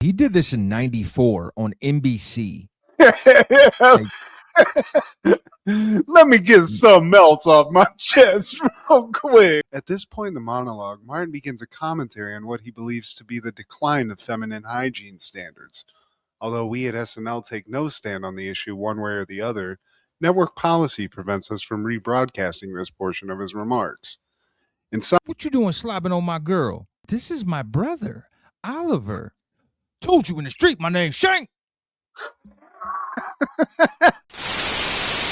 He did this in '94 on NBC. Let me get something else off my chest real quick. At this point in the monologue, Martin begins a commentary on what he believes to be the decline of feminine hygiene standards. Although we at SNL take no stand on the issue one way or the other, network policy prevents us from rebroadcasting this portion of his remarks. What you doing slobbing on my girl? This is my brother, Oliver. Told you in the street my name's Shank.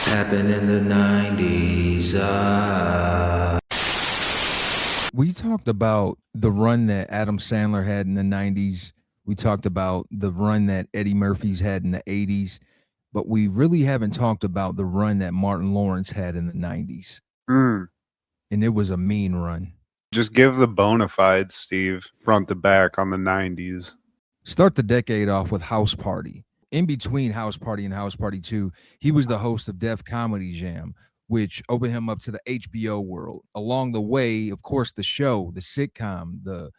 Happened in the 90s. We talked about the run that Adam Sandler had in the 90s. We talked about the run that Eddie Murphy's had in the 80s. But we really haven't talked about the run that Martin Lawrence had in the 90s. And it was a mean run. Just give the bona fides, Steve, front to back on the 90s. Start the decade off with House Party. In between House Party and House Party 2, he was the host of Def Comedy Jam, which opened him up to the HBO world. Along the way, of course, the show, the sitcom, the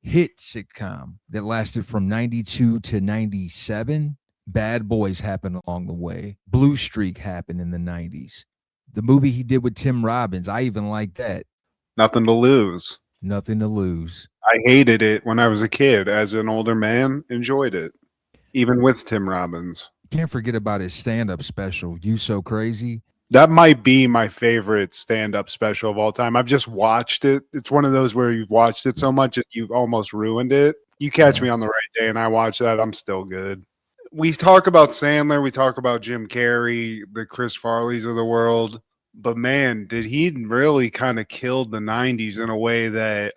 hit sitcom that lasted from 92 to 97. Bad Boys happened along the way. Blue Streak happened in the 90s. The movie he did with Tim Robbins, I even like that. Nothing to lose. Nothing to lose. I hated it when I was a kid. As an older man, enjoyed it. Even with Tim Robbins. Can't forget about his stand-up special, You So Crazy. That might be my favorite stand-up special of all time. I've just watched it. It's one of those where you've watched it so much that you've almost ruined it. You catch me on the right day and I watch that, I'm still good. We talk about Sandler. We talk about Jim Carrey, the Chris Farleys of the world. But man, did he really kind of kill the 90s in a way that,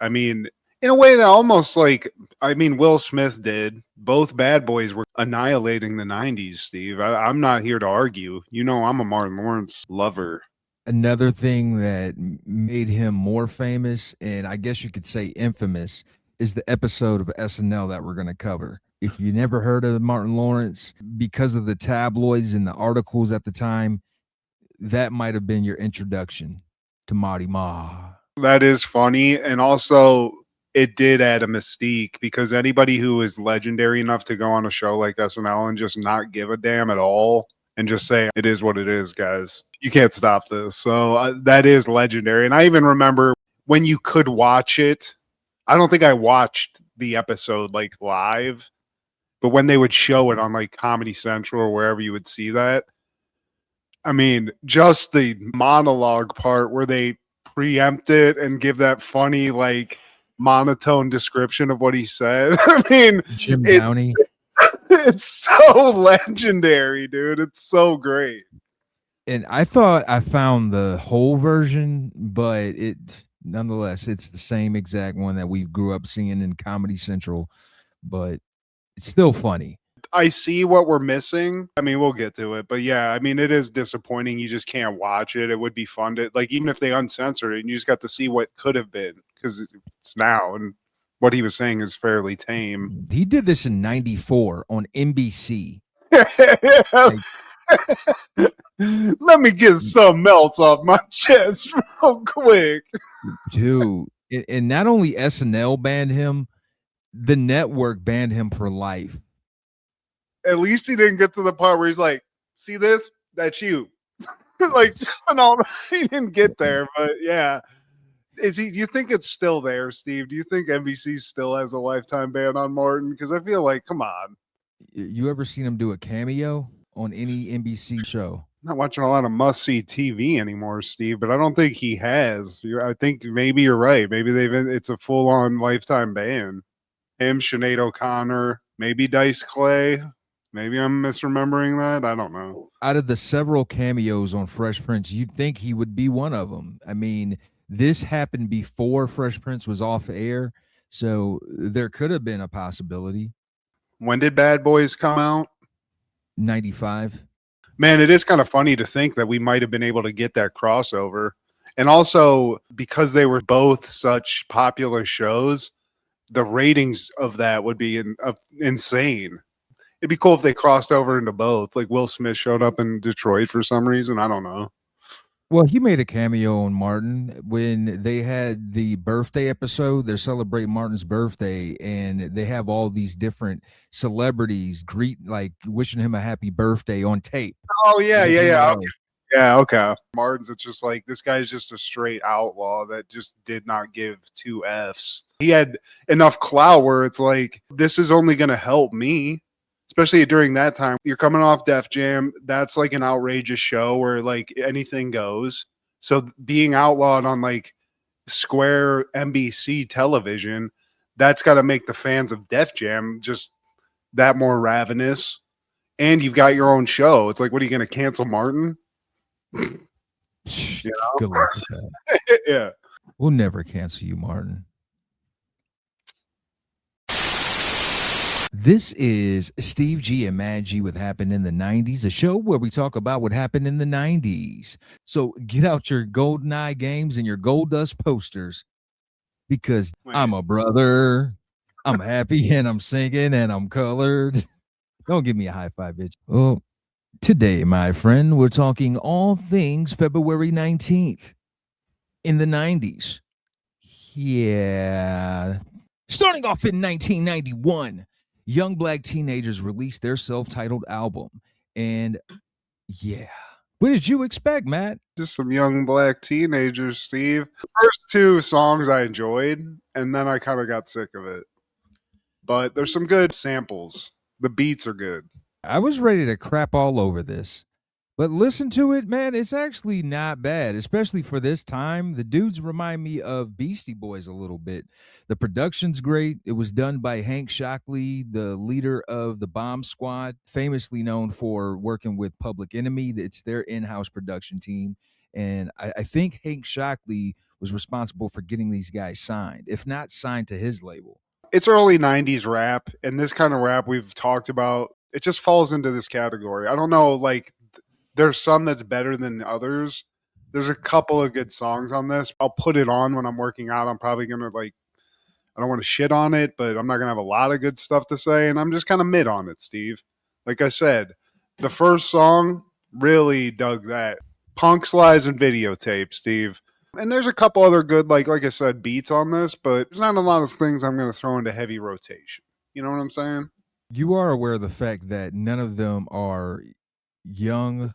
almost like, Will Smith did. Both Bad Boys were annihilating the 90s, Steve. I'm not here to argue. You know, I'm a Martin Lawrence lover. Another thing that made him more famous, and I guess you could say infamous, is the episode of SNL that we're going to cover. If you never heard of Martin Lawrence, because of the tabloids and the articles at the time, that might have been your introduction to Marty Ma. That is funny. And also, it did add a mystique because anybody who is legendary enough to go on a show like SNL and just not give a damn at all and just say, it is what it is, guys. You can't stop this. So that is legendary. And I even remember when you could watch it. I don't think I watched the episode like live, but when they would show it on like Comedy Central or wherever you would see that, just the monologue part where they preempt it and give that funny, like, monotone description of what he said. Jim Downey. It's so legendary, dude. It's so great. And I thought I found the whole version, but nonetheless, it's the same exact one that we grew up seeing in Comedy Central, but it's still funny. I see what we're missing. We'll get to it, but yeah, it is disappointing. You just can't watch it. It would be fun to, like, even if they uncensored it and you just got to see what could have been, because it's now, and what he was saying is fairly tame. He did this in '94 on NBC. Let me get something else off my chest real quick. Dude, and not only SNL banned him, the network banned him for life. At least he didn't get to the part where he's like, see this? That's you. Like, no, he didn't get there, but yeah. Do you think it's still there, Steve? Do you think NBC still has a lifetime ban on Martin? Because I feel like, come on. You ever seen him do a cameo on any NBC show? I'm not watching a lot of must-see TV anymore, Steve, but I don't think he has. I think maybe you're right. Maybe it's a full-on lifetime ban. Him, Sinead O'Connor, maybe Dice Clay. Maybe I'm misremembering that. I don't know. Out of the several cameos on Fresh Prince, you'd think he would be one of them. This happened before Fresh Prince was off air, so there could have been a possibility. When did Bad Boys come out? 95. Man, it is kind of funny to think that we might have been able to get that crossover. And also, because they were both such popular shows, the ratings of that would be insane. It'd be cool if they crossed over into both. Like Will Smith showed up in Detroit for some reason. I don't know. Well, he made a cameo on Martin when they had the birthday episode. They're celebrating Martin's birthday, and they have all these different celebrities like wishing him a happy birthday on tape. Oh yeah, On the yeah, yeah. video. Okay. Yeah, okay. Martin's, it's just like this guy's just a straight outlaw that just did not give two Fs. He had enough clout where it's like, this is only going to help me, especially during that time. You're coming off Def Jam. That's like an outrageous show where like anything goes. So being outlawed on like square NBC television, that's got to make the fans of Def Jam just that more ravenous. And you've got your own show. It's like, what are you going to cancel Martin? You know? Good luck with that. Yeah. We'll never cancel you, Martin. This is Steve G and Mad G with Happened in the 90s, a show where we talk about what happened in the 90s. So get out your GoldenEye games and your Gold Dust posters, because I'm a brother. I'm happy and I'm singing and I'm colored. Don't give me a high five, bitch. Oh, today, my friend, we're talking all things February 19th in the 90s. Yeah. Starting off in 1991, young black teenagers released their self-titled album. And yeah. What did you expect, Matt? Just some young black teenagers, Steve. The first two songs I enjoyed, and then I kind of got sick of it. But there's some good samples. The beats are good. I was ready to crap all over this, but listen to it, man. It's actually not bad, especially for this time. The dudes remind me of Beastie Boys a little bit. The production's great. It was done by Hank Shockley, the leader of the Bomb Squad, famously known for working with Public Enemy. It's their in-house production team. And I think Hank Shockley was responsible for getting these guys signed, if not signed to his label. It's early 90s rap, and this kind of rap we've talked about, it just falls into this category. I don't know, like, there's some that's better than others. There's a couple of good songs on this. I'll put it on when I'm working out. I'm probably going to, like, I don't want to shit on it, but I'm not going to have a lot of good stuff to say, and I'm just kind of mid on it, Steve. Like I said, the first song, really dug that. Punk Slides and Videotape, Steve. And there's a couple other good, like I said, beats on this, but there's not a lot of things I'm going to throw into heavy rotation. You know what I'm saying? You are aware of the fact that none of them are young,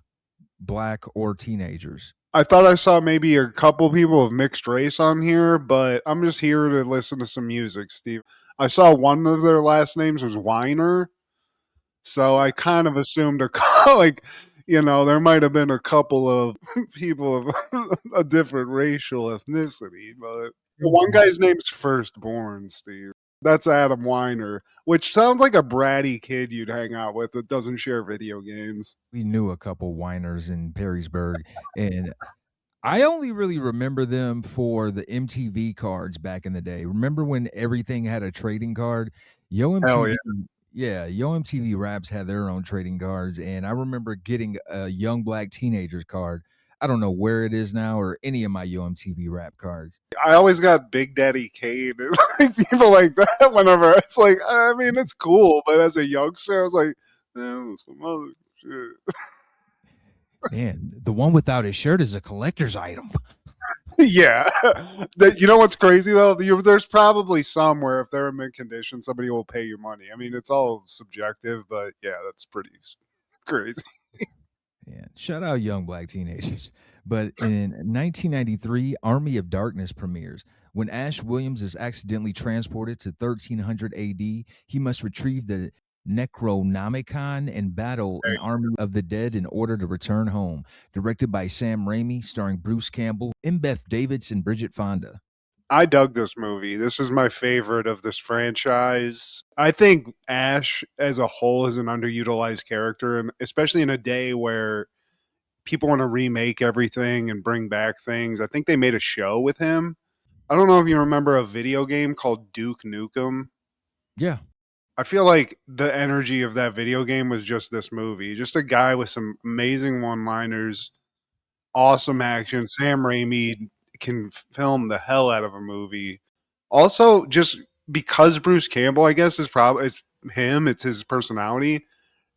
black, or teenagers. I thought I saw maybe a couple people of mixed race on here, but I'm just here to listen to some music, Steve. I saw one of their last names was Weiner, so I kind of assumed like, you know, there might have been a couple of people of a different racial ethnicity, but the one guy's name's Firstborn, Steve. That's Adam Weiner, which sounds like a bratty kid you'd hang out with that doesn't share video games. We knew a couple whiners in Perrysburg, and I only really remember them for the MTV cards back in the day. Remember when everything had a trading card? Yo MTV, Yo MTV Raps had their own trading cards, and I remember getting a young black teenagers card. I don't know where it is now or any of my Yo MTV Rap cards. I always got Big Daddy Kane and like people like that whenever it's like, I mean, it's cool, but as a youngster, I was like, some other shit. Man, the one without his shirt is a collector's item. Yeah. You know what's crazy though? There's probably somewhere, if they're in mint condition, somebody will pay you money. I mean, it's all subjective, but yeah, that's pretty crazy. Yeah, shout out young black teenagers. But in 1993, Army of Darkness premieres. When Ash Williams is accidentally transported to 1300 AD, he must retrieve the Necronomicon and battle an army of the dead in order to return home. Directed by Sam Raimi, starring Bruce Campbell, Beth Davidson, and Bridget Fonda. I dug this movie. This is my favorite of this franchise. I think Ash as a whole is an underutilized character, and especially in a day where people want to remake everything and bring back things. I think they made a show with him. I don't know if you remember a video game called Duke Nukem. Yeah. I feel like the energy of that video game was just this movie. Just a guy with some amazing one-liners, awesome action. Sam Raimi can film the hell out of a movie. Also, just because Bruce Campbell, I guess, it's him, it's his personality.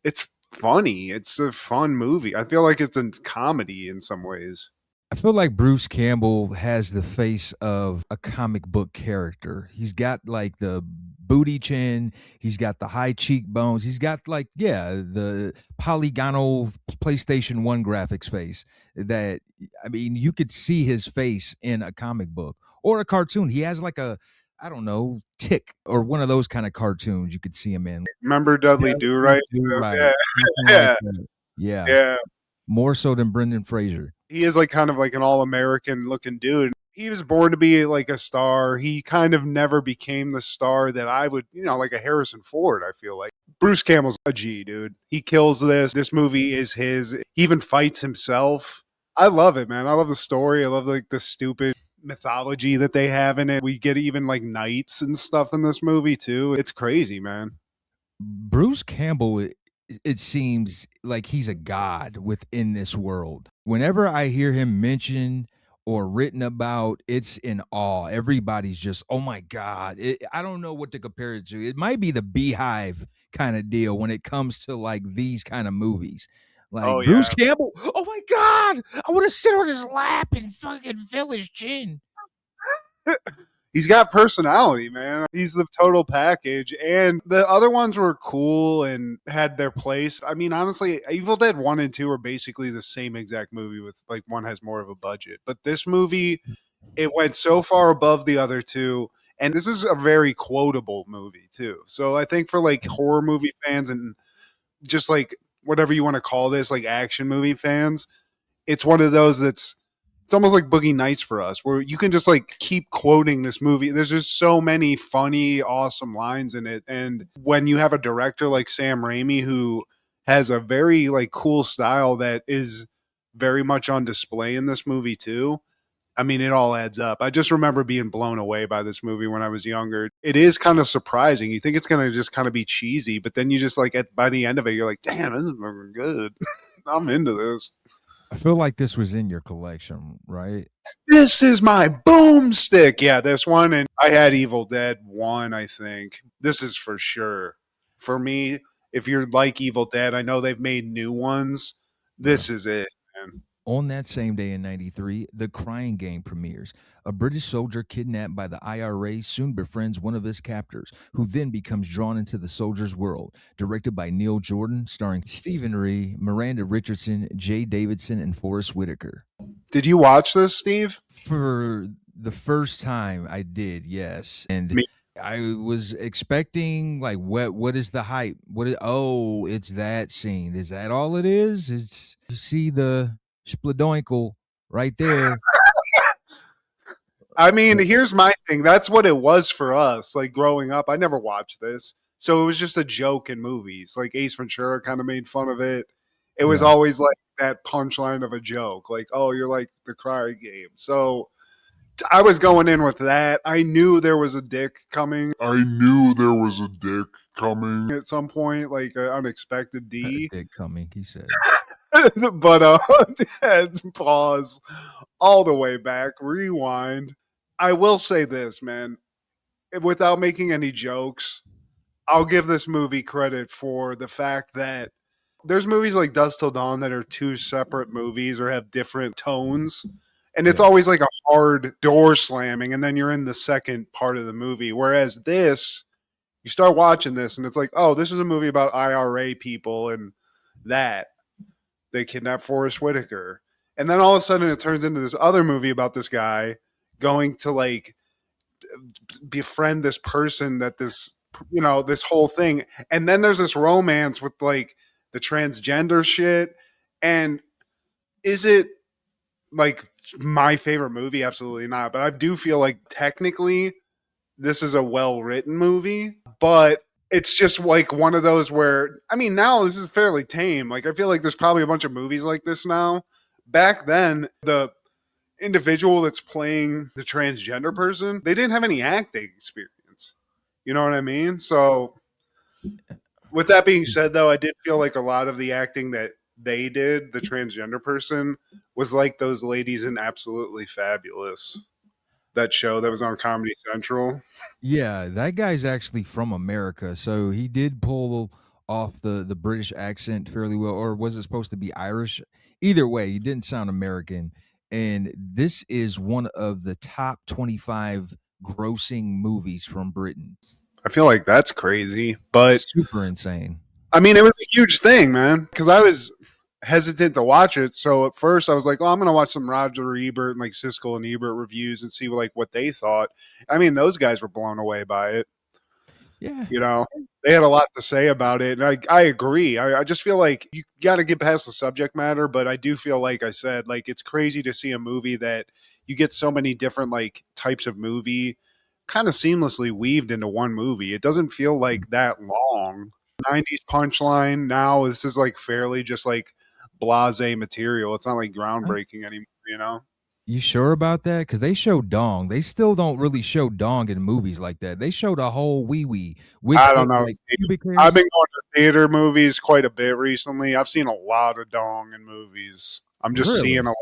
It's funny. It's a fun movie. I feel like it's a comedy in some ways. I feel like Bruce Campbell has the face of a comic book character. He's got like the booty chin, he's got the high cheekbones, he's got like, yeah, the polygonal PlayStation 1 graphics face that, I mean, you could see his face in a comic book or a cartoon. He has like a, I don't know, Tick or one of those kind of cartoons you could see him in. Remember Dudley Do-Right? Do-Right. Yeah. Yeah. Like yeah. Yeah. More so than Brendan Fraser. He is like kind of like an all-American looking dude. He was born to be like a star. He kind of never became the star that I would, like a Harrison Ford, I feel like. Bruce Campbell's a G, dude. He kills this. This movie is his. He even fights himself. I love it, man. I love the story. I love like the stupid mythology that they have in it. We get even like knights and stuff in this movie too. It's crazy, man. Bruce Campbell, it seems like he's a god within this world. Whenever I hear him mentioned or written about, it's in awe. Everybody's just, oh my God. I don't know what to compare it to. It might be the Beehive kind of deal when it comes to like these kind of movies. Like Bruce Campbell, oh my God, I want to sit on his lap and fucking feel his chin. He's got personality, man. He's the total package. And the other ones were cool and had their place. I mean, honestly, Evil Dead 1 and 2 are basically the same exact movie with like one has more of a budget. But this movie, it went so far above the other two. And this is a very quotable movie too. So I think for like horror movie fans and just like whatever you want to call this, like action movie fans, it's one of those it's almost like Boogie Nights for us, where you can just like keep quoting this movie. There's just so many funny, awesome lines in it. And when you have a director like Sam Raimi, who has a very like cool style that is very much on display in this movie too, I mean, it all adds up. I just remember being blown away by this movie when I was younger. It is kind of surprising. You think it's going to just kind of be cheesy, but then you just like by the end of it, you're like, damn, this is good. I'm into this. I feel like this was in your collection, right? This is my boomstick. Yeah, this one. And I had Evil Dead 1, I think. This is for sure. For me, if you're like Evil Dead, I know they've made new ones. This is it, man. On that same day in 93, The Crying Game premieres. A British soldier kidnapped by the IRA soon befriends one of his captors, who then becomes drawn into the soldier's world. Directed by Neil Jordan, starring Stephen Ree, Miranda Richardson, Jay Davidson, and Forrest Whitaker. Did you watch this, Steve? For the first time, I did, yes. And I was expecting, like, what is the hype? It's that scene. Is that all it is? It's, you see the spladoinkle right there. I mean, here's my thing. That's what it was for us. Like growing up, I never watched this. So it was just a joke in movies. Like Ace Ventura kind of made fun of it. It was always like that punchline of a joke. Like, oh, you're like the Crying Game. So I was going in with that. I knew there was a dick coming. At some point, like an unexpected D. Dick coming, he said. But pause all the way back, rewind. I will say this, man, without making any jokes, I'll give this movie credit for the fact that there's movies like Dusk Till Dawn that are two separate movies or have different tones. And it's always like a hard door slamming, and then you're in the second part of the movie. Whereas this, you start watching this, and it's like, oh, this is a movie about IRA people and that. They kidnap Forrest Whitaker. And then all of a sudden it turns into this other movie about this guy going to like befriend this person that this whole thing. And then there's this romance with like the transgender shit. And is it like my favorite movie? Absolutely not. But I do feel like technically this is a well-written movie, but it's just like one of those where, I mean, now this is fairly tame. Like, I feel like there's probably a bunch of movies like this now. Back then, the individual that's playing the transgender person, they didn't have any acting experience. You know what I mean? So, with that being said, though, I did feel like a lot of the acting that they did, the transgender person, was like those ladies in Absolutely Fabulous. That show that was on Comedy Central. Yeah, that guy's actually from America, so he did pull off the British accent fairly well. Or was it supposed to be Irish? Either way, he didn't sound American And this is one of the top 25 grossing movies from Britain. I feel like that's crazy, but Super insane. I mean, it was a huge thing, man, because I was hesitant to watch it. So at first I was like, oh, I'm going to watch some Roger Ebert and like Siskel and Ebert reviews and see like what they thought. I mean, those guys were blown away by it. Yeah. You know, they had a lot to say about it. And I agree. I just feel like you got to get past the subject matter. But I do feel like I said, like, it's crazy to see a movie that you get so many different like types of movie kind of seamlessly weaved into one movie. It doesn't feel like that long. 90s punchline. Now this is like fairly just like blasé material. It's not like groundbreaking anymore, you know? You sure about that? Because they show dong. They still don't really show dong in movies like that. They showed a whole wee with I don't know. like, pubic hairs. I've been going to theater movies quite a bit recently. I've seen a lot of dong in movies. I'm just Really? seeing a lot.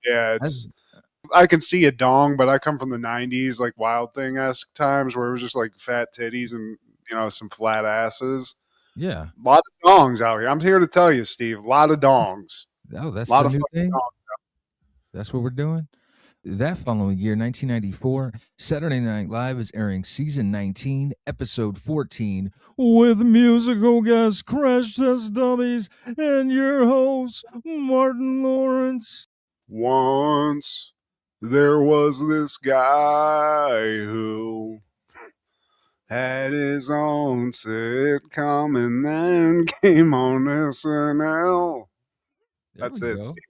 Yeah, I can see a dong, but I come from the 90s, like Wild Thing-esque times where it was just like fat titties and, you know, some flat asses. Yeah. A lot of dongs out here. I'm here to tell you, Steve, a lot of dongs. Oh, that's A lot the of new fucking thing? dongs. That's what we're doing? That following year, 1994, Saturday Night Live is airing season 19, episode 14, with musical guest Crash Test Dummies and your host, Martin Lawrence. Once there was this guy who had his own sitcom and then came on SNL. There That's we it, go. Steve.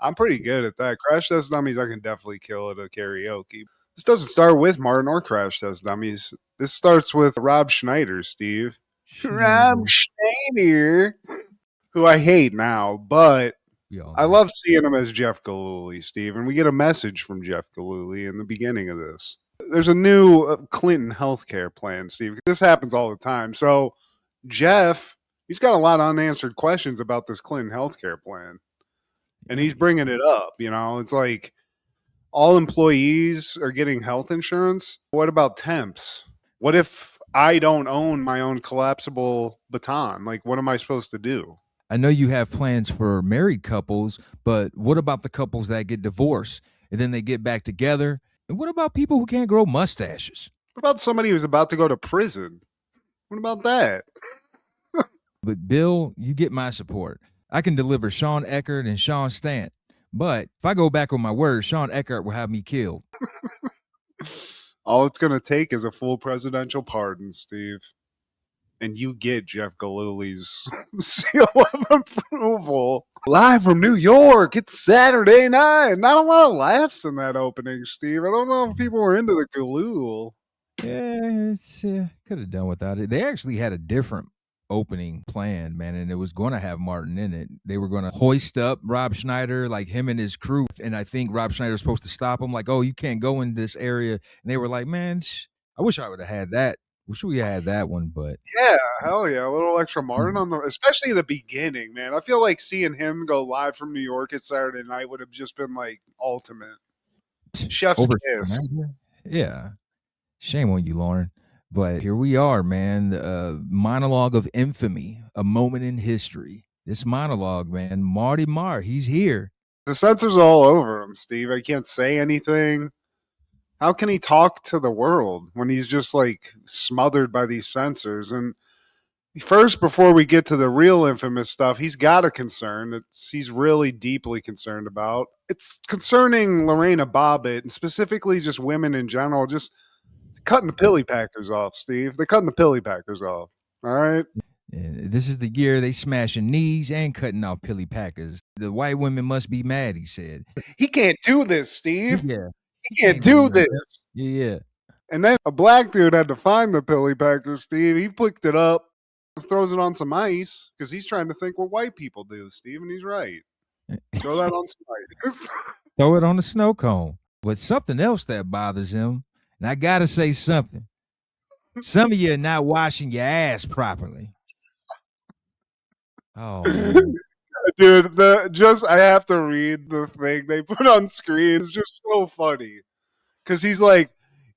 I'm pretty good at that. Crash Test Dummies, I can definitely kill at a karaoke. This doesn't start with Martin or Crash Test Dummies. This starts with Rob Schneider, Steve. Rob Schneider, who I hate now, but I love seeing him as Jeff Gillooly, Steve. And we get a message from Jeff Gillooly in the beginning of this. There's a new Clinton healthcare plan, Steve. This happens all the time. So Jeff, he's got a lot of unanswered questions about this Clinton healthcare plan. And he's bringing it up, you know, it's like all employees are getting health insurance. What about temps? What if I don't own my own collapsible baton? Like, what am I supposed to do? I know you have plans for married couples, but what about the couples that get divorced and then they get back together? And what about people who can't grow mustaches? What about somebody who's about to go to prison? What about that? But Bill, you get my support. I can deliver Sean Eckert and Sean Stant. But if I go back on my word, Sean Eckert will have me killed. All it's going to take is a full presidential pardon, Steve. And you get Jeff Gillooly's seal of approval. Live from New York, it's Saturday night. Not a lot of laughs in that opening, Steve. I don't know if people were into the Galul. Yeah, it's could have done without it. They actually had a different opening plan, man, and it was going to have Martin in it. They were going to hoist up Rob Schneider, like him and his crew, and I think Rob Schneider's supposed to stop him, like, oh, you can't go in this area. And they were like, man, I wish I would have had that. Wish we had that one, but yeah, hell yeah, a little extra Martin on the, especially the beginning, man. I feel like seeing him go live from New York at Saturday night would have just been like ultimate chef's kiss. Yeah, shame on you, Lauren. But here we are, man. The monologue of infamy, a moment in history. This monologue, man, Marty Marr, he's here. The censors are all over him, Steve. I can't say anything. How can he talk to the world when he's just like smothered by these censors? And first, before we get to the real infamous stuff, he's got a concern that he's really deeply concerned about. It's concerning Lorena Bobbitt and specifically just women in general, just cutting the pilly packers off, Steve. They're cutting the pilly packers off. All right. And this is the year they smashing knees and cutting off pilly packers. The white women must be mad, he said. He can't do this, Steve. Yeah. He can't do this. Yeah. And then a black dude had to find the pilly packers, Steve. He picked it up, throws it on some ice because he's trying to think what white people do, Steve, and he's right. Throw that on some ice. Throw it on the snow cone. But something else that bothers him, and I got to say something. Some of you are not washing your ass properly. Oh, man. Dude, I have to read the thing they put on screen. It's just so funny. Because he's like,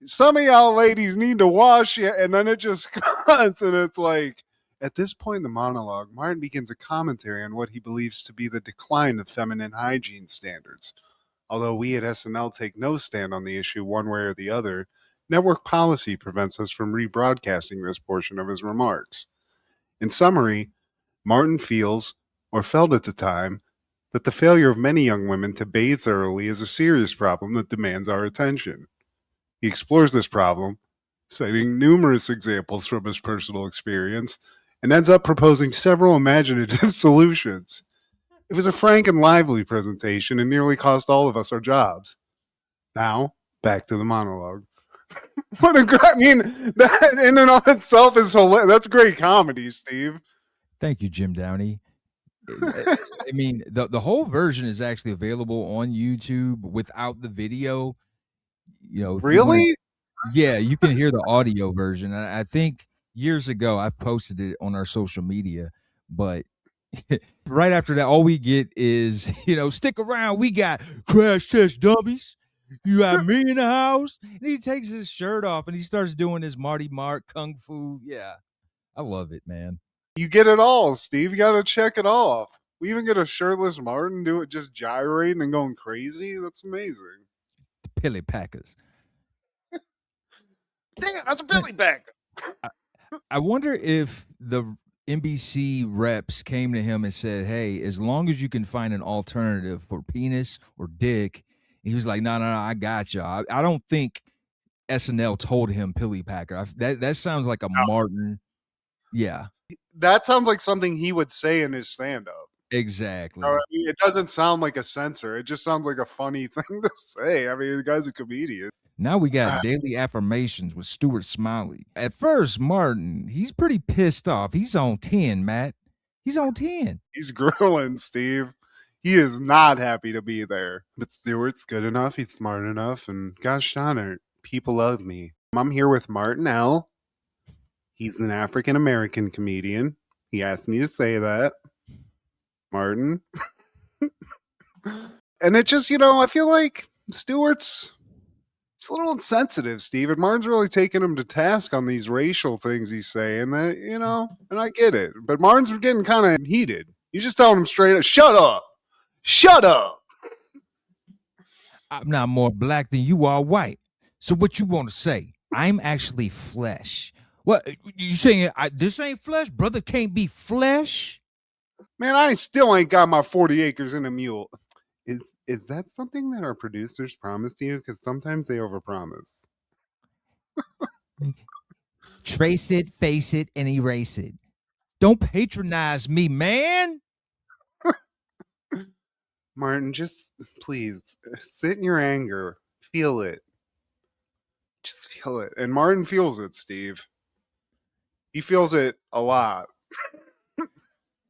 some of y'all ladies need to wash it. And then it just cuts. And it's like, at this point in the monologue, Martin begins a commentary on what he believes to be the decline of feminine hygiene standards. Although we at SNL take no stand on the issue one way or the other, network policy prevents us from rebroadcasting this portion of his remarks. In summary, Martin feels, or felt at the time, that the failure of many young women to bathe thoroughly is a serious problem that demands our attention. He explores this problem, citing numerous examples from his personal experience, and ends up proposing several imaginative solutions. It was a frank and lively presentation and nearly cost all of us our jobs. Now, back to the monologue. I mean, that in and of itself is hilarious. That's great comedy, Steve. Thank you, Jim Downey. I mean, the whole version is actually available on YouTube without the video. You know, Really? Yeah, you can hear the audio version. I think years ago I've posted it on our social media, but right after that, all we get is, stick around. We got Crash Test Dummies. You have me in the house. And he takes his shirt off and he starts doing his Marty Mark Kung Fu. Yeah, I love it, man. You get it all, Steve. You got to check it off. We even get a shirtless Martin do it just gyrating and going crazy. That's amazing. The Pilly Packers. Damn, that's a Billy Packer. I wonder if the NBC reps came to him and said, hey, as long as you can find an alternative for penis or dick. He was like, no, I got you. I don't think SNL told him Pilly Packer. That sounds like a Martin. Yeah. That sounds like something he would say in his stand-up. Exactly. I mean, it doesn't sound like a censor. It just sounds like a funny thing to say. I mean, the guy's a comedian. Now we got Daily Affirmations with Stuart Smiley. At first, Martin, he's pretty pissed off. He's on 10, Matt. He's on 10. He's grilling, Steve. He is not happy to be there. But Stuart's good enough. He's smart enough. And gosh darn it, people love me. I'm here with Martin L. He's an African-American comedian. He asked me to say that. Martin. And it just, I feel like Stuart's it's a little insensitive, Steve. And Martin's really taking him to task on these racial things he's saying that, and I get it. But Martin's getting kind of heated. He's just telling him straight up, shut up. Shut up. I'm not more black than you are white. So what you want to say? I'm actually flesh. What you saying? This ain't flesh? Brother can't be flesh? Man, I still ain't got my 40 acres and a mule. Is that something that our producers promise you? Because sometimes they overpromise. Trace it, face it, and erase it. Don't patronize me, man. Martin, just please sit in your anger. Feel it. Just feel it. And Martin feels it, Steve. He feels it a lot.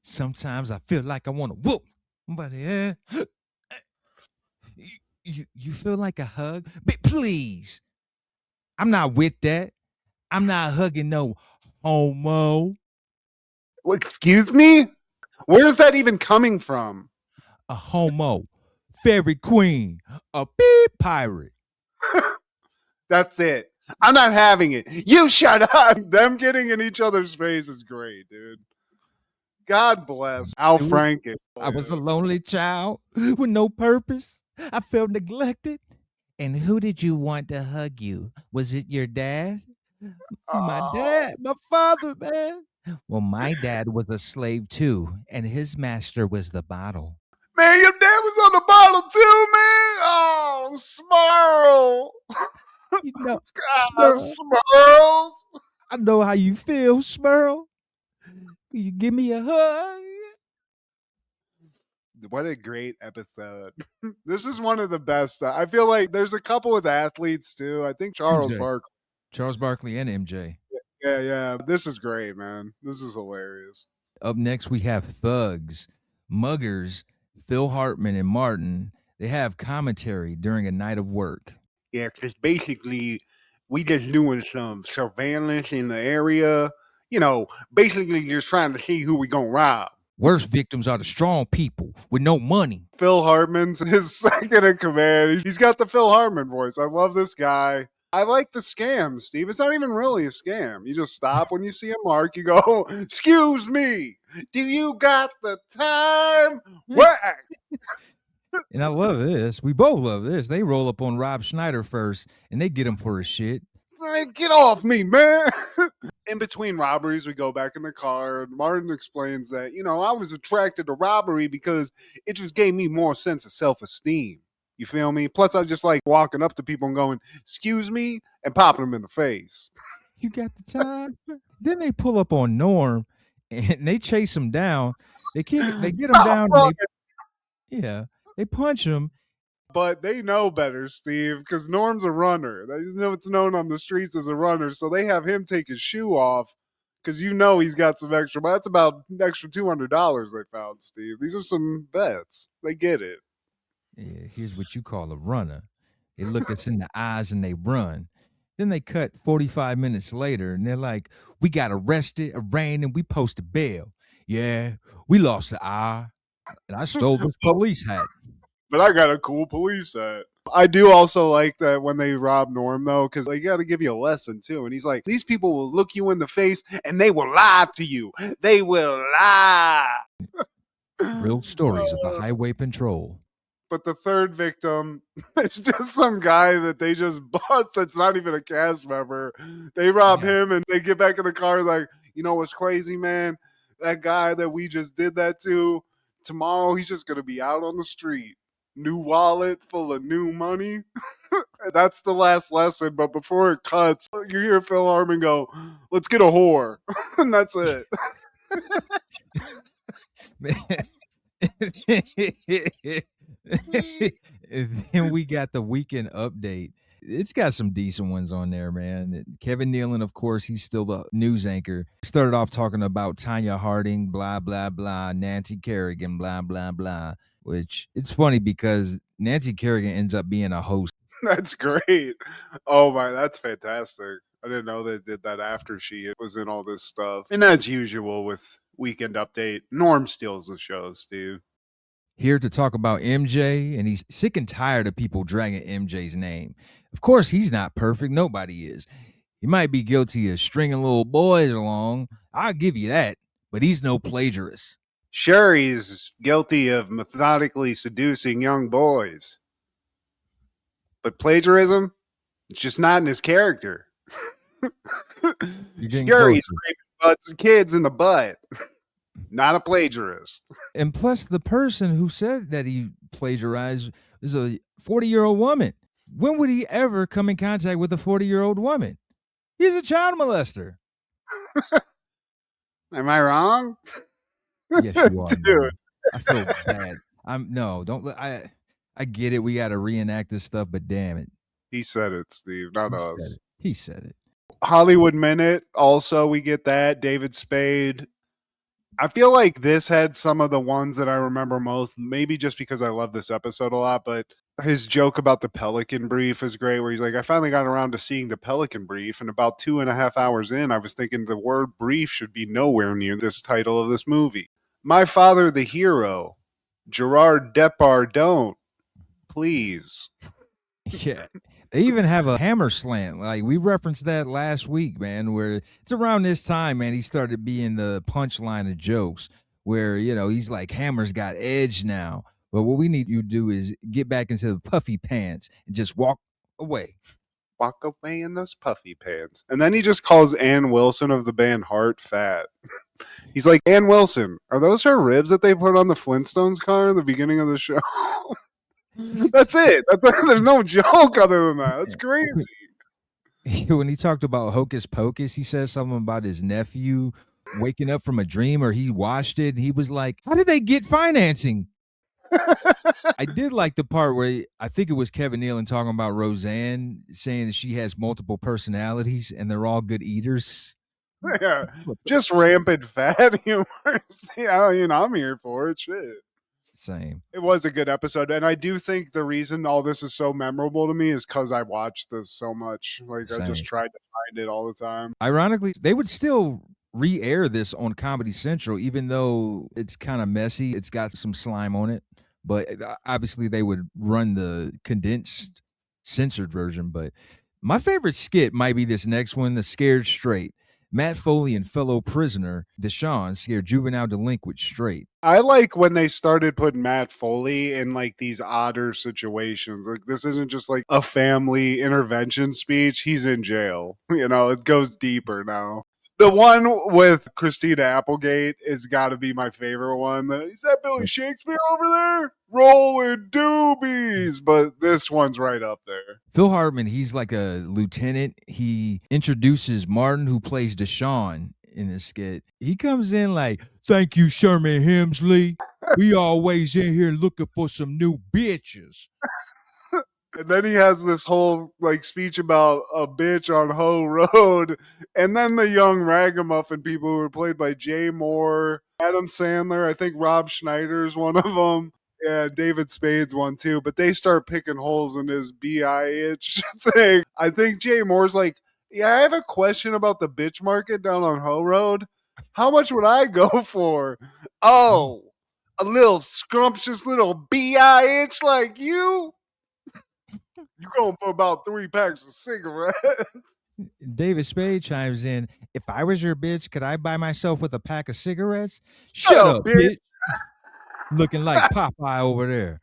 Sometimes I feel like I want to whoop. But yeah. You feel like a hug? But please. I'm not with that. I'm not hugging no homo. Well, excuse me? Where's that even coming from? A homo. Fairy queen. A beep pirate. That's it. I'm not having it. You shut up. Them getting in each other's face is great, dude. God bless Al Franken. I was a lonely child with no purpose. I felt neglected. And who did you want to hug you? Was it your dad? My dad, my father, man. Well, my dad was a slave too, and his master was the bottle. Man, your dad was on the bottle too, man. Oh, Smurl. God, Smurls. I know how you feel, Smurl. Can you give me a hug? What a great episode. This is one of the best. I feel like there's a couple with athletes too. I think Charles Barkley and MJ. Yeah. This is great, man. This is hilarious. Up next, we have Thugs, Muggers, Phil Hartman, and Martin. They have commentary during a night of work. Yeah, because basically we just doing some surveillance in the area. Basically just trying to see who we gonna rob. Worst victims are the strong people with no money. Phil Hartman's his second in command. He's got the Phil Hartman voice. I love this guy. I like the scam, Steve. It's not even really a scam. You just stop when you see a mark. You go, excuse me, do you got the time? Whack. And I love this. We both love this. They roll up on Rob Schneider first, and they get him for his shit. Like, get off me, man. In between robberies, we go back in the car, and Martin explains that, I was attracted to robbery because it just gave me more sense of self-esteem. You feel me? Plus, I just like walking up to people and going, excuse me, and popping them in the face. You got the time? Then they pull up on Norm, and they chase him down. They get him down. And they punch him. But they know better, Steve, because Norm's a runner. He's what's known on the streets as a runner. So they have him take his shoe off because he's got some extra. But that's about an extra $200 they found, Steve. These are some bets. They get it. Yeah, here's what you call a runner. They look us in the eyes and they run. Then they cut 45 minutes later and they're like, we got arrested, arraigned, and we posted bail. Yeah, we lost an eye. And I stole this police hat. But I got a cool police hat. I do also like that when they rob Norm, though, because they got to give you a lesson, too. And he's like, these people will look you in the face and they will lie to you. They will lie. Real stories of the highway patrol. But the third victim, it's just some guy that they just bust that's not even a cast member. They rob him and they get back in the car like, what's crazy, man? That guy that we just did that to, tomorrow he's just going to be out on the street. New wallet full of new money. That's the last lesson. But before it cuts, you hear Phil Hartman go, let's get a whore. And that's it. And then we got the weekend update. It's got some decent ones on there, man. Kevin Nealon, of course, he's still the news anchor. Started off talking about Tanya Harding, blah, blah, blah, Nancy Kerrigan, blah, blah, blah. Which it's funny because Nancy Kerrigan ends up being a host. That's great. Oh my, that's fantastic. I didn't know they did that after she was in all this stuff. And as usual with Weekend Update, Norm steals the show, Steve. Here to talk about MJ, and he's sick and tired of people dragging MJ's name. Of course, he's not perfect. Nobody is. He might be guilty of stringing little boys along. I'll give you that. But he's no plagiarist. Sure, he's guilty of methodically seducing young boys. But plagiarism, it's just not in his character. Sure, he's raping kids in the butt. Not a plagiarist. And plus, the person who said that he plagiarized is a 40-year-old woman. When would he ever come in contact with a 40-year-old woman? He's a child molester. Am I wrong? Yes, you are. Dude. I feel bad. I get it. We got to reenact this stuff, but damn it. He said it, Steve, not us. He said it. Hollywood Minute. Also, we get that. David Spade. I feel like this had some of the ones that I remember most, maybe just because I love this episode a lot, but his joke about the Pelican Brief is great, where he's like, I finally got around to seeing the Pelican Brief, and about 2.5 hours in, I was thinking the word brief should be nowhere near this title of this movie. My Father the Hero, Gerard Depardieu, please. Yeah. They even have a hammer slant. Like we referenced that last week, man, where it's around this time, man, he started being the punchline of jokes where, he's like, Hammer's got edge now. But what we need you to do is get back into the puffy pants and just walk away. Walk away in those puffy pants. And then he just calls Ann Wilson of the band Heart fat. He's like, Ann Wilson, are those her ribs that they put on the Flintstones car in the beginning of the show? That's it. There's no joke other than that. That's crazy. When he talked about Hocus Pocus, he said something about his nephew waking up from a dream, or he watched it. And he was like, how did they get financing? I did like the part where I think it was Kevin Nealon talking about Roseanne, saying that she has multiple personalities and they're all good eaters. Yeah, just rampant fat humor. I'm here for it. Shit. Same. It was a good episode, and I do think the reason all this is so memorable to me is because I watched this so much. Like, I just tried to find it all the time. Ironically, they would still re-air this on Comedy Central, even though it's kind of messy. It's got some slime on it, but obviously they would run the condensed, censored version. But my favorite skit might be this next one, the Scared Straight. Matt Foley and fellow prisoner Deshaun scared juvenile delinquents straight. I like when they started putting Matt Foley in like these odder situations. Like this isn't just like a family intervention speech. He's in jail. You know, it goes deeper now. The one with Christina Applegate has got to be my favorite one. Is that Billy Shakespeare over there? Rolling doobies. But this one's right up there. Phil Hartman, he's like a lieutenant. He introduces Martin, who plays Deshaun in this skit. He comes in like, "Thank you, Sherman Hemsley. We always in here looking for some new bitches." And then he has this whole like speech about a bitch on Ho Road. And then the young ragamuffin people who were played by Jay Moore, Adam Sandler, I think Rob Schneider's one of them. Yeah, David Spade's one too. But they start picking holes in his B.I.H. thing. I think Jay Moore's like, "Yeah, I have a question about the bitch market down on Ho Road. How much would I go for?" "Oh, a little scrumptious little B.I.H. like you? You going for about 3 packs of cigarettes." David Spade chimes in, "If I was your bitch, could I buy myself with a pack of cigarettes?" Shut up, bitch. Looking like Popeye over there.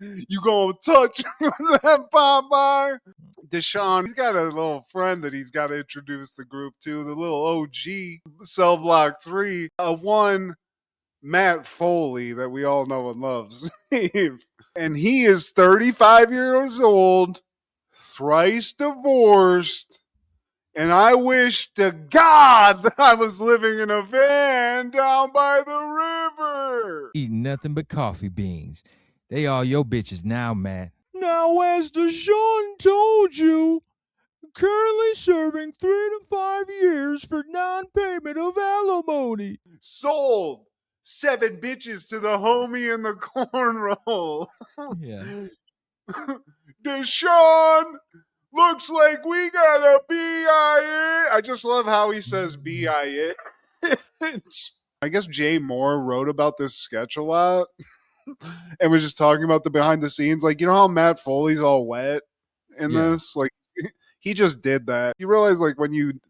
You gonna touch that Popeye? Deshaun, he's got a little friend that he's got to introduce the group to, the little OG, Cell Block 3, one Matt Foley that we all know and love, Steve. And he is 35 years old, thrice divorced, and I wish to God that I was living in a van down by the river. Eating nothing but coffee beans. They all your bitches now, Matt. Now, as Deshaun told you, currently serving 3 to 5 years for non-payment of alimony. Sold 7 bitches to the homie in the cornrow. Yeah. Deshaun, looks like we got a B.I.H. I just love how he says B.I.H. I guess Jay Moore wrote about this sketch a lot and was just talking about the behind the scenes. Like, you know how Matt Foley's all wet in this? Like, he just did that. You realize, like, when you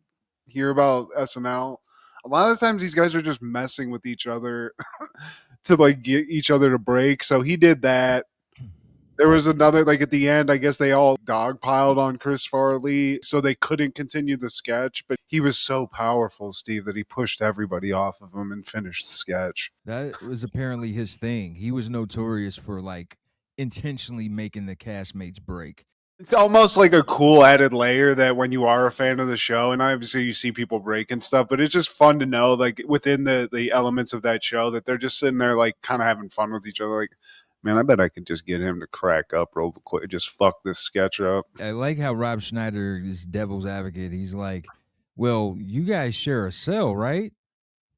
hear about SNL, a lot of times these guys are just messing with each other to, like, get each other to break. So he did that. There was another, like at the end, I guess they all dogpiled on Chris Farley, so they couldn't continue the sketch. But he was so powerful, Steve, that he pushed everybody off of him and finished the sketch. That was apparently his thing. He was notorious for like intentionally making the castmates break. It's almost like a cool added layer that when you are a fan of the show, and obviously you see people break and stuff, but it's just fun to know, like within the elements of that show, that they're just sitting there like kind of having fun with each other. Like, man, I bet I could just get him to crack up real quick. Just fuck this sketch up. I like how Rob Schneider is devil's advocate. He's like, "Well, you guys share a cell, right?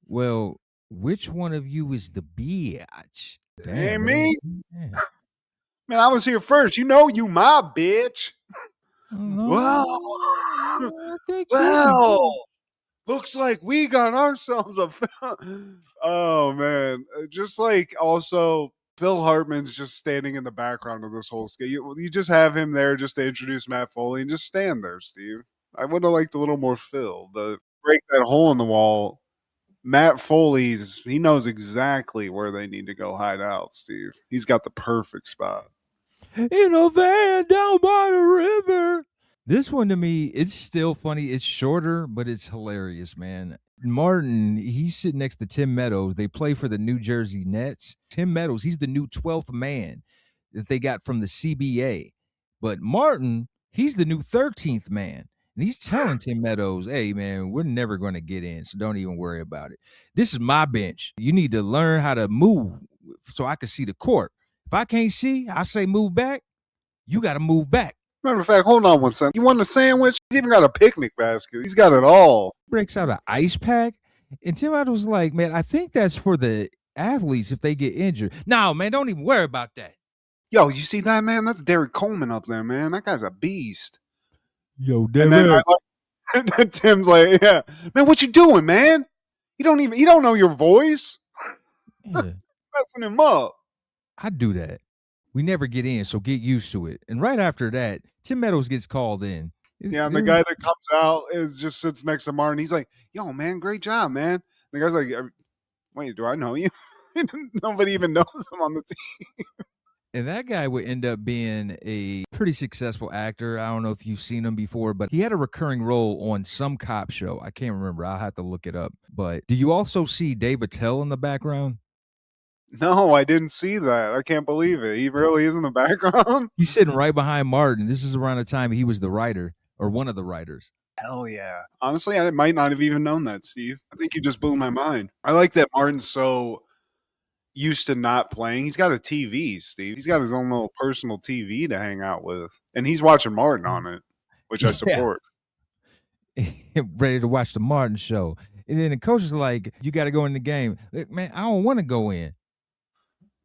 Well, which one of you is the bitch?" Hey, me? Man, I was here first. You know you my bitch. Well, looks like we got ourselves a... Oh, man. Just like also... Phil Hartman's just standing in the background of this whole skit. You just have him there just to introduce Matt Foley and just stand there, Steve. I would have liked a little more Phil, but break that hole in the wall. Matt Foley's, he knows exactly where they need to go hide out, Steve. He's got the perfect spot. In a van down by the river. This one to me, it's still funny. It's shorter, but it's hilarious, man. Martin, he's sitting next to Tim Meadows. They play for the New Jersey Nets. Tim Meadows, he's the new 12th man that they got from the CBA. But Martin, he's the new 13th man. And he's telling Tim Meadows, "Hey, man, we're never going to get in, so don't even worry about it. This is my bench. You need to learn how to move so I can see the court. If I can't see, I say move back. You got to move back." Matter of fact, hold on one second. You want a sandwich? He's even got a picnic basket. He's got it all. Breaks out an ice pack. And Tim Meadows was like, "Man, I think that's for the athletes if they get injured." "No, man, don't even worry about that." Yo, you see that, man? That's Derek Coleman up there, man. That guy's a beast. Yo, and then Tim's like, "Yeah, man, what you doing, man? You don't know your voice." Yeah. Messing him up. I do that. We never get in, so get used to it. And right after that, Tim Meadows gets called in. Yeah, and the guy that comes out just sits next to Martin. He's like, "Yo, man, great job, man." And the guy's like, "Wait, do I know you?" Nobody even knows him on the team. And that guy would end up being a pretty successful actor. I don't know if you've seen him before, but he had a recurring role on some cop show. I can't remember. I'll have to look it up. But do you also see Dave Attell in the background? No, I didn't see that. I can't believe it. He really is in the background. He's sitting right behind Martin. This is around the time he was the writer or one of the writers. Hell yeah. Honestly, I might not have even known that, Steve. I think you just blew my mind. I like that Martin's so used to not playing. He's got a TV, Steve. He's got his own little personal TV to hang out with. And he's watching Martin on it, which I support. Ready to watch the Martin show. And then the coach is like, you got to go in the game. Man, I don't want to go in.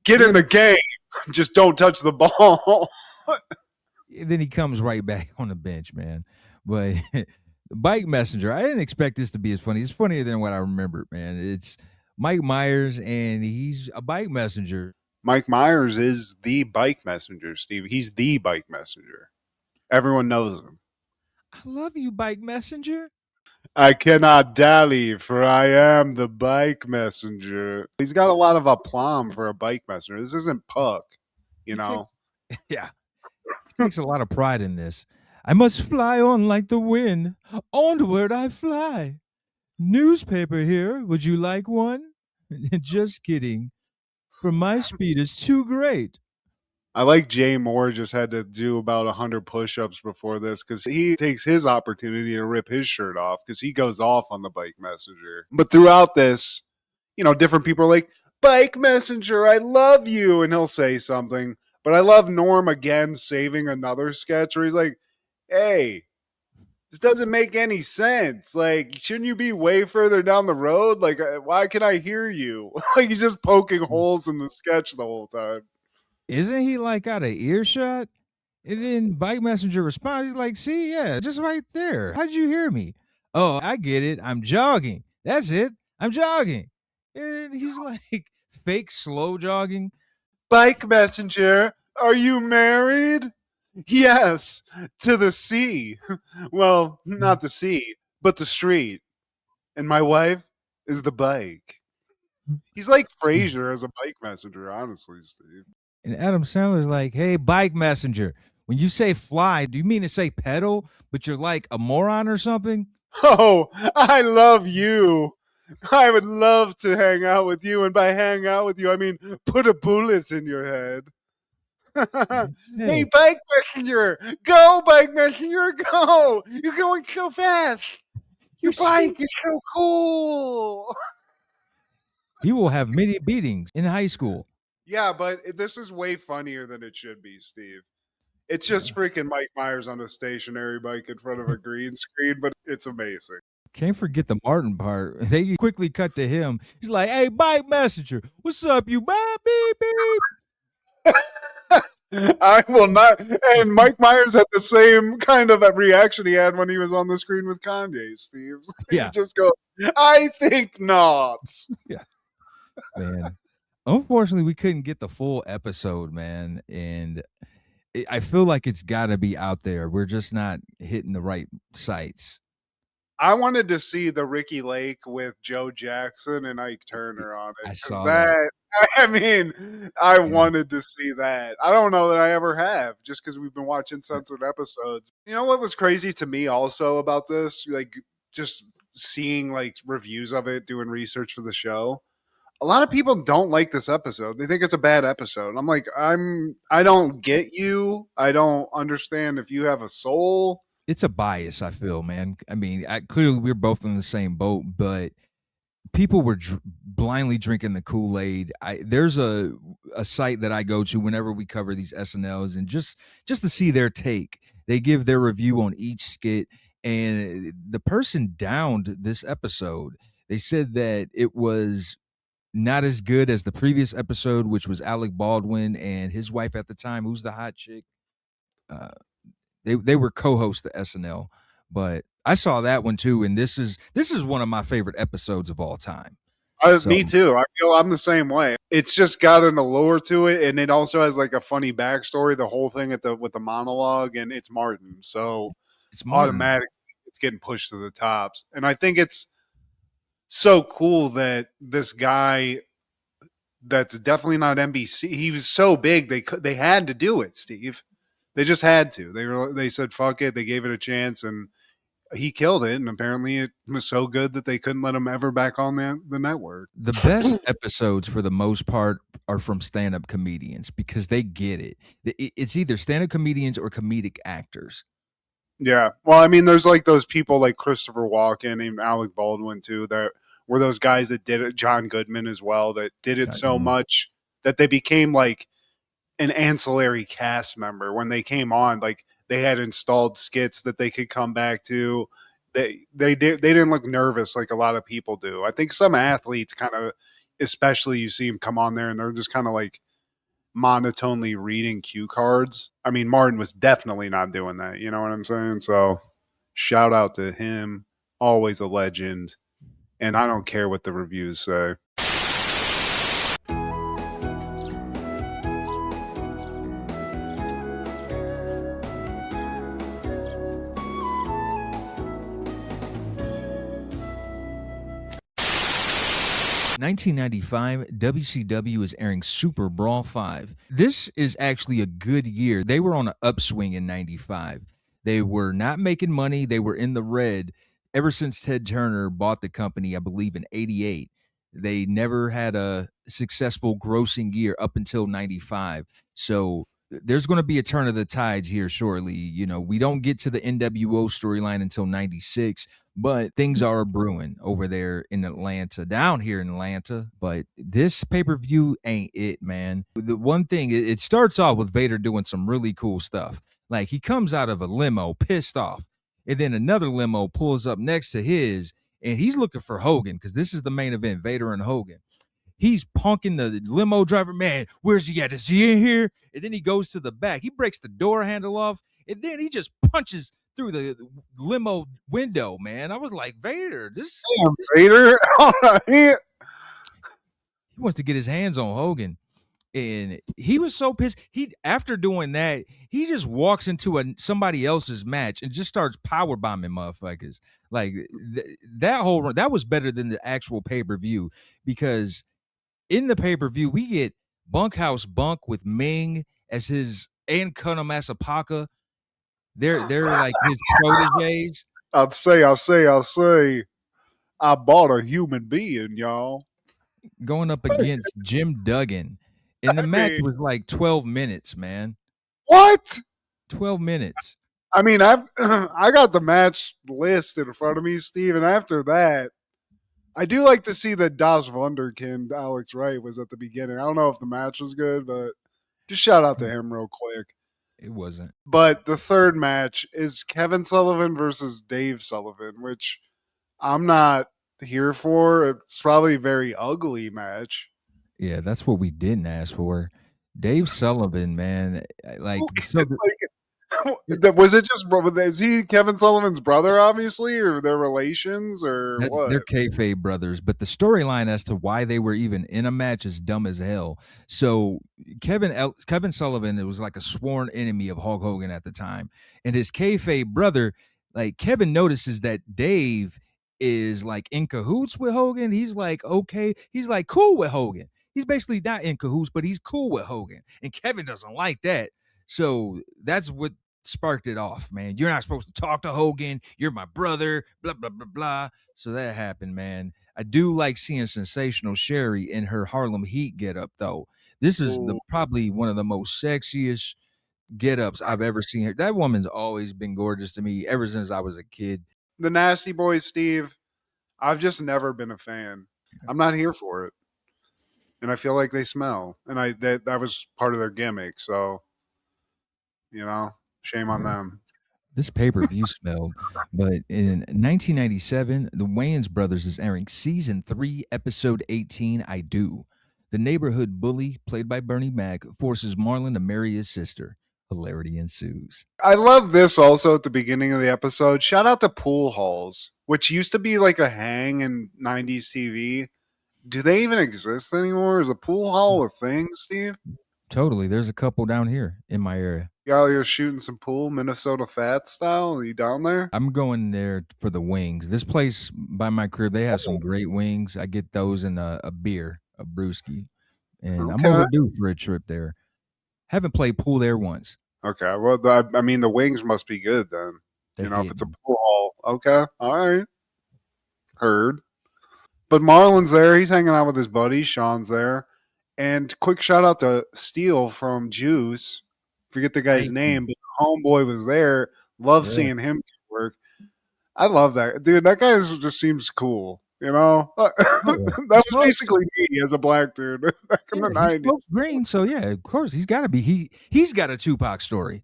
Get in the game. Just don't touch the ball. Then he comes right back on the bench, man. But Bike Messenger, I didn't expect this to be as funny. It's funnier than what I remembered, man. It's Mike Myers, and he's a bike messenger. Mike Myers is the bike messenger, Steve. He's the bike messenger. Everyone knows him. I love you, bike messenger. I cannot dally, for I am the bike messenger. He's got a lot of aplomb for a bike messenger. This isn't Puck, you know? Yeah. He takes a lot of pride in this. I must fly on like the wind. Onward I fly. Newspaper here. Would you like one? Just kidding. For my speed is too great. I like Jay Moore just had to do about 100 push-ups before this because he takes his opportunity to rip his shirt off because he goes off on the bike messenger. But throughout this, different people are like, bike messenger, I love you. And he'll say something. But I love Norm again saving another sketch where he's like, hey, this doesn't make any sense. Like, shouldn't you be way further down the road? Like, why can I hear you? Like, he's just poking holes in the sketch the whole time. Isn't he like out of earshot? And then Bike Messenger responds, he's like, see, yeah, just right there. How'd you hear me? Oh, I get it. I'm jogging. That's it. I'm jogging. And he's like fake slow jogging. Bike Messenger, are you married? Yes, to the sea. Well, not the sea, but the street. And my wife is the bike. He's like Frasier as a bike messenger, honestly, Steve. And Adam Sandler's like, hey, bike messenger, when you say fly, do you mean to say pedal, but you're like a moron or something? Oh, I love you. I would love to hang out with you. And by hang out with you, I mean put a bullet in your head. Hey, bike messenger, go, bike messenger, go. You're going so fast. Your bike is so cool. He will have many beatings in high school. Yeah, but this is way funnier than it should be, Steve. It's just freaking Mike Myers on a stationary bike in front of a green screen, but it's amazing. Can't forget the Martin part. They quickly cut to him. He's like, hey, bike messenger, what's up, you beep, beep. I will not. And Mike Myers had the same kind of reaction he had when he was on the screen with Kanye, Steve. Yeah. He just goes, I think not. Yeah. Man. Unfortunately, we couldn't get the full episode, man. And I feel like it's got to be out there. We're just not hitting the right sites. I wanted to see the Ricky Lake with Joe Jackson and Ike Turner on it. I saw that. I wanted to see that. I don't know that I ever have, just because we've been watching censored episodes. You know what was crazy to me also about this? Like, just seeing like reviews of it, doing research for the show. A lot of people don't like this episode. They think it's a bad episode. I'm like, I don't get you. I don't understand if you have a soul. It's a bias, I feel, man. I mean, clearly we're both in the same boat, but people were blindly drinking the Kool-Aid. There's a site that I go to whenever we cover these SNLs, and just to see their take. They give their review on each skit, and the person downed this episode. They said that it was not as good as the previous episode, which was Alec Baldwin and his wife at the time, who's the hot chick. They were co-hosts to SNL, but I saw that one too, and this is one of my favorite episodes of all time. Me too. I feel I'm the same way. It's just got an allure to it, and it also has like a funny backstory. The whole thing with the monologue, and it's Martin. So automatically it's getting pushed to the tops. And I think it's so cool that this guy that's definitely not NBC. He was so big they had to do it, Steve. They just had to. They said fuck it. They gave it a chance, and he killed it. And apparently, it was so good that they couldn't let him ever back on the network. The best episodes, for the most part, are from stand-up comedians because they get it. It's either stand-up comedians or comedic actors. Yeah. Well, I mean, there's like those people like Christopher Walken and Alec Baldwin too that were those guys that did it. John Goodman as well, that did it so much that they became like an ancillary cast member. When they came on, like they had installed skits that they could come back to. They didn't look nervous like a lot of people do. I think some athletes kind of, especially you see them come on there and they're just kind of like monotonely reading cue cards. I mean, Martin was definitely not doing that. You know what I'm saying? So shout out to him. Always a legend. And I don't care what the reviews say. In 1995, WCW is airing Super Brawl 5. This is actually a good year. They were on an upswing in 95. They were not making money. They were in the red ever since Ted Turner bought the company, I believe, in 88. They never had a successful grossing year up until 95. So there's going to be a turn of the tides here shortly. You know, we don't get to the NWO storyline until 96, but things are brewing over there in Atlanta, down here in Atlanta. But this pay-per-view ain't it, man. The one thing, it starts off with Vader doing some really cool stuff. Like, he comes out of a limo pissed off, and then another limo pulls up next to his, and he's looking for Hogan because this is the main event, Vader and Hogan. He's punking the limo driver. Man, where's he at? Is he in here? And then he goes to the back. He breaks the door handle off, and then he just punches through the limo window, man. I was like, Vader, Vader. He wants to get his hands on Hogan. And he was so pissed. After doing that, he just walks into somebody else's match and just starts power bombing motherfuckers. Like that was better than the actual pay-per-view, because in the pay-per-view we get Bunkhouse Bunk with Ming as his, and Colonel Masapaka. They're like his proteges. I'll say. I bought a human being, y'all. Going up against Jim Duggan. And the match was like 12 minutes, man. What? 12 minutes. I mean, I got the match list in front of me, Steve, and after that, I do like to see that Das Wunderkind, Alex Wright, was at the beginning. I don't know if the match was good, but just shout out to him real quick. It wasn't. But the third match is Kevin Sullivan versus Dave Sullivan, which I'm not here for. It's probably a very ugly match. Yeah, that's what we didn't ask for. Dave Sullivan, man. Like, was it just, is he Kevin Sullivan's brother, obviously, or their relations, or what? They're kayfabe brothers, but the storyline as to why they were even in a match is dumb as hell. So Kevin Sullivan, it was like a sworn enemy of Hulk Hogan at the time, and his kayfabe brother, like, Kevin notices that Dave is like in cahoots with Hogan. He's like, okay, he's like cool with Hogan. He's basically not in cahoots, but he's cool with Hogan. And Kevin doesn't like that. So that's what sparked it off, man. You're not supposed to talk to Hogan. You're my brother, blah, blah, blah, blah. So that happened, man. I do like seeing Sensational Sherry in her Harlem Heat getup, though. This is probably one of the most sexiest get-ups I've ever seen her. That woman's always been gorgeous to me ever since I was a kid. The Nasty Boys, Steve, I've just never been a fan. I'm not here for it. And I feel like they smell. And that was part of their gimmick. So, you know, shame on them. This pay-per-view smelled. But in 1997, the Wayans brothers is airing season 3, episode 18, I Do. The neighborhood bully, played by Bernie Mac, forces Marlon to marry his sister. Hilarity ensues. I love this also at the beginning of the episode. Shout out to pool halls, which used to be like a hang in 90s TV. Do they even exist anymore? Is a pool hall a thing, Steve? Totally. There's a couple down here in my area. You out here shooting some pool, Minnesota Fat style? Are you down there? I'm going there for the wings. This place by my crib, they have some great wings. I get those and a beer, a brewski. And I'm Okay. overdue for a trip there. Haven't played pool there once. Okay. Well, I mean, the wings must be good then. They're If it's a hitting. pool hall. Okay. All right. Heard. But Marlon's there. He's hanging out with his buddy. Sean's there. And quick shout out to Steele from Juice. Forget the guy's Thank name, but the homeboy was there. Love Yeah. seeing him work. I love that. Dude, that guy just seems cool. You know? That was basically me as a black dude back in the He 90s. smokes green, so yeah, of course he's got to be. He's got a Tupac story.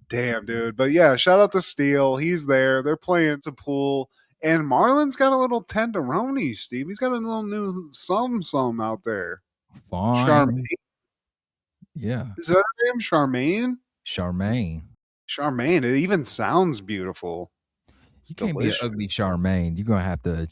Damn, dude. But yeah, shout out to Steele. He's there. They're playing some pool. And Marlon's got a little tenderoni, Steve. He's got a little new some out there. Fine. Charmaine. Yeah. Is that her name? Charmaine? Charmaine. Charmaine. It even sounds beautiful. It's You can't delicious. be an ugly Charmaine. You're gonna have to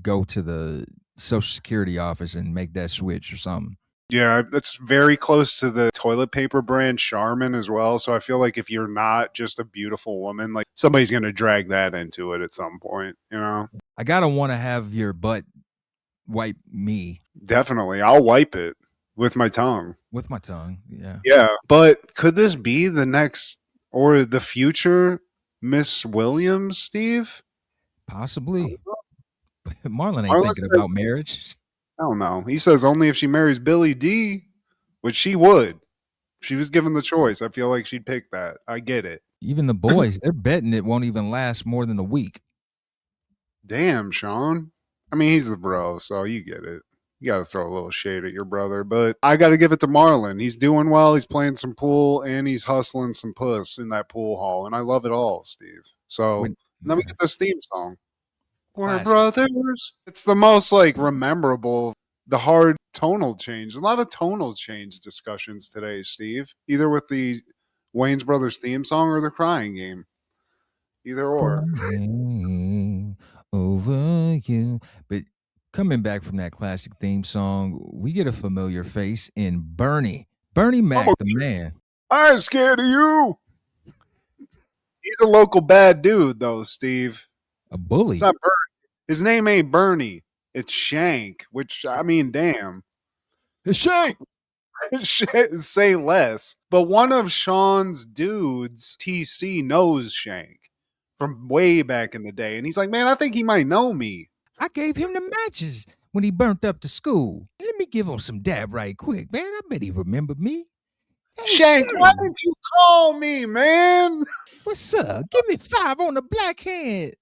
go to the Social Security office and make that switch or something. Yeah, it's very close to the toilet paper brand Charmin as well. So I feel like if you're not just a beautiful woman, like somebody's going to drag that into it at some point, you know? I gotta want to have your butt wipe me Definitely. I'll wipe it with my tongue. with my tongue. Yeah. Yeah. But could this be the next or the future Miss Williams, Steve? Possibly. Marlon ain't Marlon thinking about says- marriage. I don't know. He says only if she marries Billy D, which she would. If she was given the choice, I feel like she'd pick that. I get it. Even the boys, they're betting it won't even last more than a week. Damn, Sean. I mean, he's the bro, so you get it. You got to throw a little shade at your brother, but I got to give it to Marlon. He's doing well. He's playing some pool and he's hustling some puss in that pool hall, and I love it all, Steve. So let me get this theme song. We're Classic. brothers. It's the most like memorable, the hard tonal change. A lot of tonal change discussions today, Steve. Either with the Wayans Brothers theme song or the Crying Game. Either or. Crying over you. But coming back from that classic theme song, we get a familiar face in Bernie. Bernie Mac, Oh, the man. I'm scared of you. He's a local bad dude, though, Steve. A bully. It's not Bernie. His name ain't Bernie. It's Shank, which, I mean, damn. It's Shank. Say less. But one of Sean's dudes, TC, knows Shank from way back in the day. And he's like, man, I think he might know me. I gave him the matches when he burnt up the school. Let me give him some dab right quick, man. I bet he remembered me. Hey, Shank, why didn't you call me, man? What's up? Give me 5 on the black hand.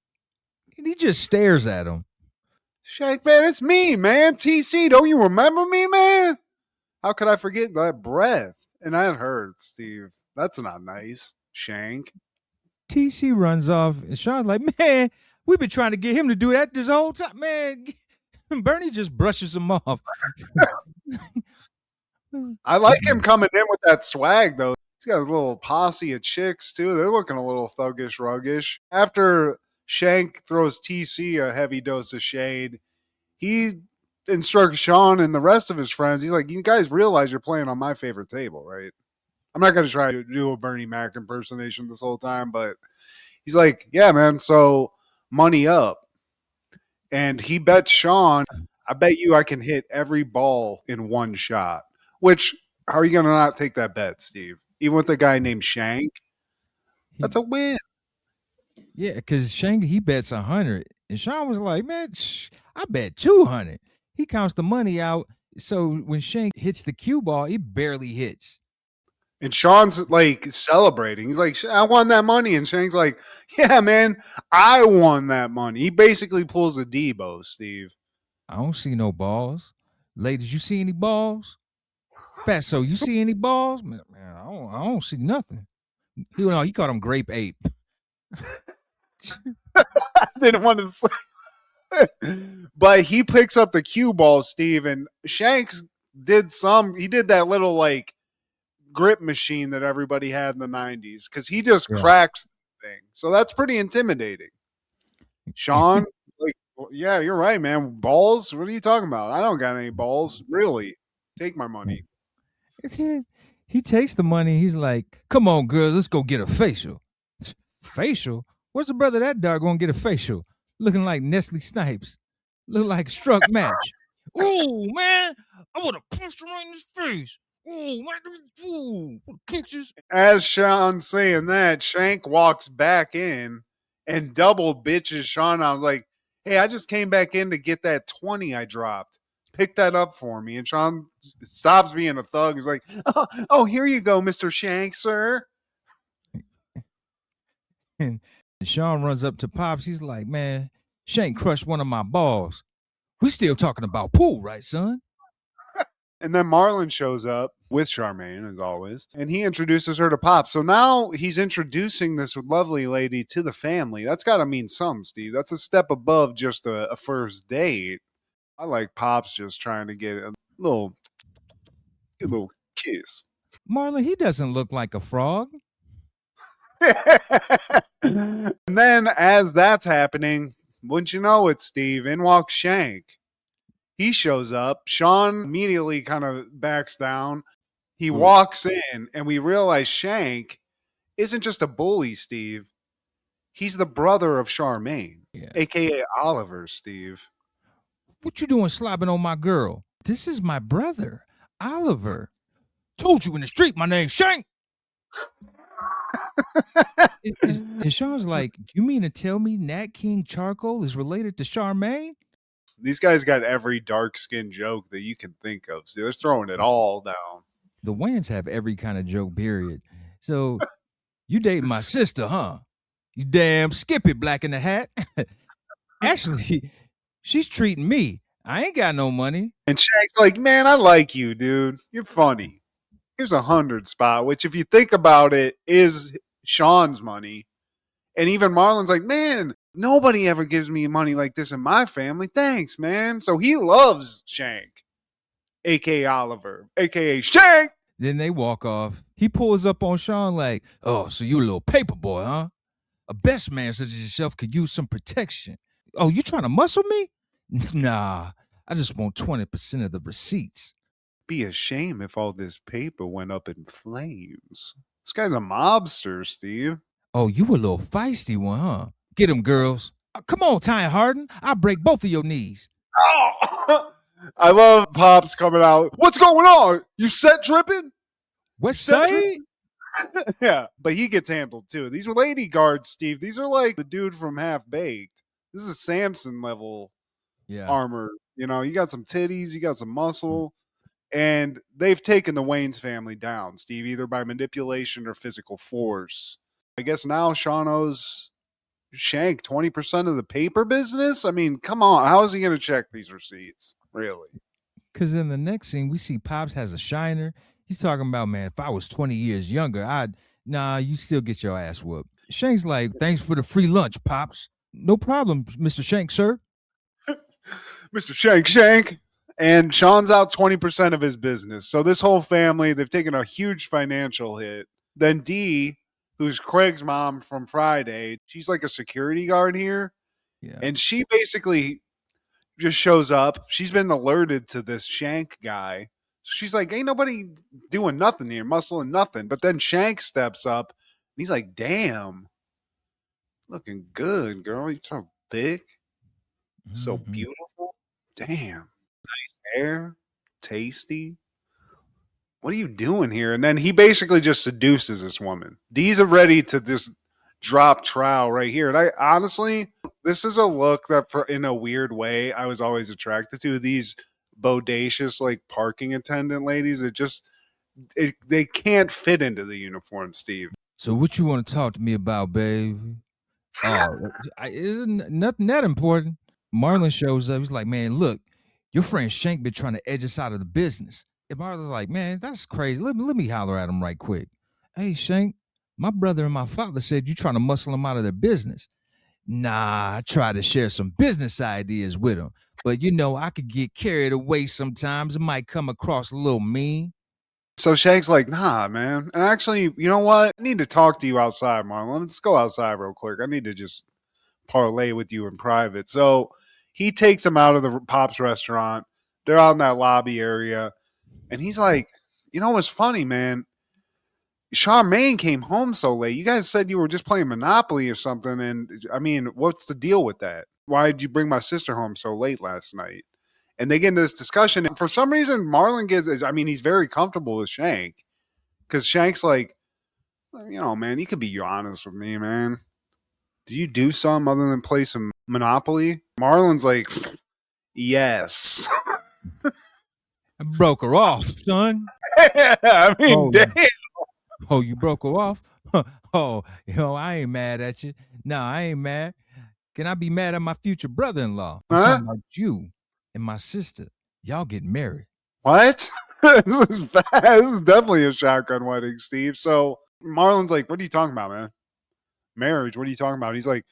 And he just stares at him. Shank, man, it's me, man. TC, don't you remember me, man? How could I forget that breath? And that hurts, Steve. That's not nice. Shank. TC runs off, and Sean's like, man, we've been trying to get him to do that this whole time, man. Bernie just brushes him off. I like him coming in with that swag, though. He's got his little posse of chicks, too. They're looking a little thuggish, ruggish. After Shank throws TC a heavy dose of shade, he instructs Sean and the rest of his friends. He's like, you guys realize you're playing on my favorite table, right? I'm not going to try to do a Bernie Mac impersonation this whole time, but he's like, yeah, man, so money up. And he bets Sean, I bet you I can hit every ball in one shot. Which, how are you going to not take that bet, Steve? Even with a guy named Shank? That's a win. Yeah, because Shank, he bets 100. And Sean was like, man, I bet 200. He counts the money out. So when Shank hits the cue ball, it barely hits. And Sean's like celebrating. He's like, I won that money. And Shank's like, yeah, man, I won that money. He basically pulls a Debo, Steve. I don't see no balls. Ladies, you see any balls? Fatso, you see any balls? Man, I don't see nothing. He called him grape ape. I didn't want to say. But he picks up the cue ball, Steve, and Shanks he did that little like grip machine that everybody had in the 90s because he just cracks the thing. So that's pretty intimidating. Sean, like, yeah, you're right, man. Balls? What are you talking about? I don't got any balls. Really? Take my money. He takes the money. He's like, come on, girls, let's go get a facial. Facial? Where's the brother that dog gonna get a facial? Looking like Nestle Snipes. Look like a struck match. Oh, man, I would have punched him right in his face. Oh, man, ooh, pictures. As Sean's saying that, Shank walks back in and double bitches Sean. I was like, hey, I just came back in to get that 20 I dropped. Pick that up for me. And Sean stops being a thug. He's like, oh, here you go, Mr. Shank, sir. And Sean runs up to Pops. He's like, man, Shank crushed one of my balls. We still talking about pool, right, son? And then Marlon shows up with Charmaine, as always, and he introduces her to Pops. So now he's introducing this lovely lady to the family. That's got to mean something, Steve. That's a step above just a first date. I like Pops just trying to get a little kiss. Marlon, he doesn't look like a frog. And then as that's happening, wouldn't you know it, Steve, in walks Shank. He shows up. Sean immediately kind of backs down. He walks in, and we realize Shank isn't just a bully, Steve. He's the brother of Charmaine, a.k.a. Oliver, Steve. What you doing slobbing on my girl? This is my brother, Oliver. Told you in the street my name's Shank. And Sean's like, you mean to tell me Nat King Charcoal is related to Charmaine? These guys got every dark skin joke that you can think of. See, they're throwing it all down. The Wayans have every kind of joke, period. So, you dating my sister, huh? You damn Skippy Black in the Hat. Actually, she's treating me. I ain't got no money. And Shank's like, man, I like you, dude. You're funny. Here's 100 spot, which if you think about it, is Sean's money. And even Marlon's like, man, nobody ever gives me money like this in my family. Thanks, man. So he loves Shank, a.k.a. Oliver, a.k.a. Shank. Then they walk off. He pulls up on Sean like, oh, so you a little paper boy, huh? A best man such as yourself could use some protection. Oh, you trying to muscle me? Nah, I just want 20% of the receipts. Be a shame if all this paper went up in flames. This guy's a mobster, Steve. Oh, you a little feisty one, huh? Get him, girls. Come on, Ty Harden. I'll break both of your knees. Oh. I love Pops coming out. What's going on? You set dripping? West Side? Yeah, but he gets handled too. These are lady guards, Steve. These are like the dude from Half Baked. This is Samson level armor. You know, you got some titties, you got some muscle. And they've taken the Wayans family down, Steve, either by manipulation or physical force. I guess now Sean owes Shank 20% of the paper business? I mean, come on. How is he going to check these receipts? Really? Because in the next scene, we see Pops has a shiner. He's talking about, man, if I was 20 years younger, you still get your ass whooped. Shank's like, thanks for the free lunch, Pops. No problem, Mr. Shank, sir. Mr. Shank. And Sean's out 20% of his business. So this whole family, they've taken a huge financial hit. Then Dee, who's Craig's mom from Friday, she's like a security guard here. Yeah. And she basically just shows up. She's been alerted to this Shank guy. So she's like, ain't nobody doing nothing here, muscling nothing. But then Shank steps up. And he's like, damn, looking good, girl. You're so big, so beautiful. Damn. Hair, tasty. What are you doing here? And then he basically just seduces this woman. Dee's ready to just drop trowel right here. And I honestly, this is a look that in a weird way I was always attracted to. These bodacious like parking attendant ladies that just they can't fit into the uniform, Steve. So what you want to talk to me about, babe? Isn't nothing that important. Marlon shows up. He's like, man, look, your friend Shank been trying to edge us out of the business. And Marlon's like, man, that's crazy. Let me holler at him right quick. Hey, Shank, my brother and my father said you trying to muscle them out of their business. Nah, I try to share some business ideas with them. But, you know, I could get carried away sometimes. It might come across a little mean. So Shank's like, nah, man. And actually, you know what? I need to talk to you outside, Marlon. Let's go outside real quick. I need to just parlay with you in private. So he takes him out of the Pops restaurant. They're out in that lobby area. And he's like, you know what's funny, man? Charmaine came home so late. You guys said you were just playing Monopoly or something. And I mean, what's the deal with that? Why did you bring my sister home so late last night? And they get into this discussion. And for some reason, Marlon he's very comfortable with Shank. Because Shank's like, man, you could be honest with me, man. Did you do something other than play some Monopoly? Marlon's like, yes. I broke her off, son. I mean, damn. Oh, you broke her off? Oh, I ain't mad at you. No, I ain't mad. Can I be mad at my future brother-in-law? I'm talking about you and my sister. Y'all getting married. What? This is definitely a shotgun wedding, Steve. So Marlon's like, what are you talking about, man? Marriage, what are you talking about? He's like,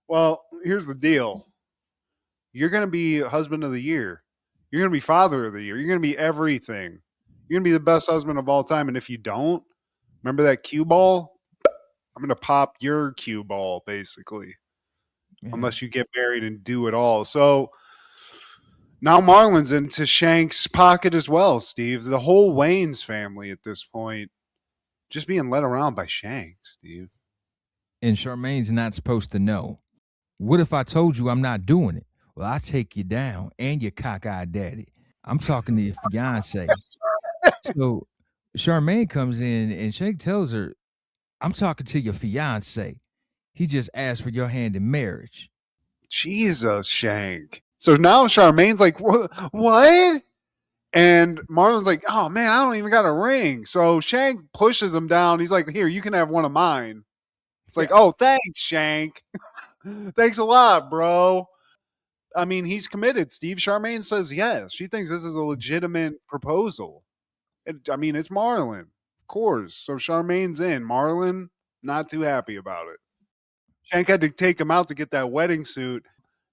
well, here's the deal. You're going to be husband of the year. You're going to be father of the year. You're going to be everything. You're going to be the best husband of all time. And if you don't, remember that cue ball? I'm going to pop your cue ball, basically. Yeah. Unless you get married and do it all. So now Marlon's into Shank's pocket as well, Steve. The whole Wayans family at this point just being led around by Shank, Steve. And Charmaine's not supposed to know. What if I told you I'm not doing it? Well, I take you down and your cockeyed daddy. I'm talking to your fiance. So Charmaine comes in and Shank tells her, I'm talking to your fiance. He just asked for your hand in marriage. Jesus, Shank. So now Charmaine's like, what? And Marlon's like, oh, man, I don't even got a ring. So Shank pushes him down. He's like, here, you can have one of mine. It's like, oh, thanks, Shank. Thanks a lot, bro. I mean, he's committed, Steve. Charmaine says yes. She thinks this is a legitimate proposal. It's Marlon, of course. So Charmaine's in. Marlon, not too happy about it. Shank had to take him out to get that wedding suit.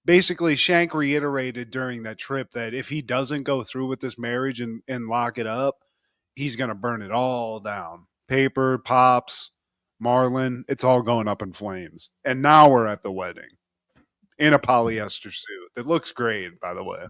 Basically, Shank reiterated during that trip that if he doesn't go through with this marriage and lock it up, he's going to burn it all down. Paper, Pops, Marlon, it's all going up in flames. And now we're at the wedding in a polyester suit. It looks great, by the way.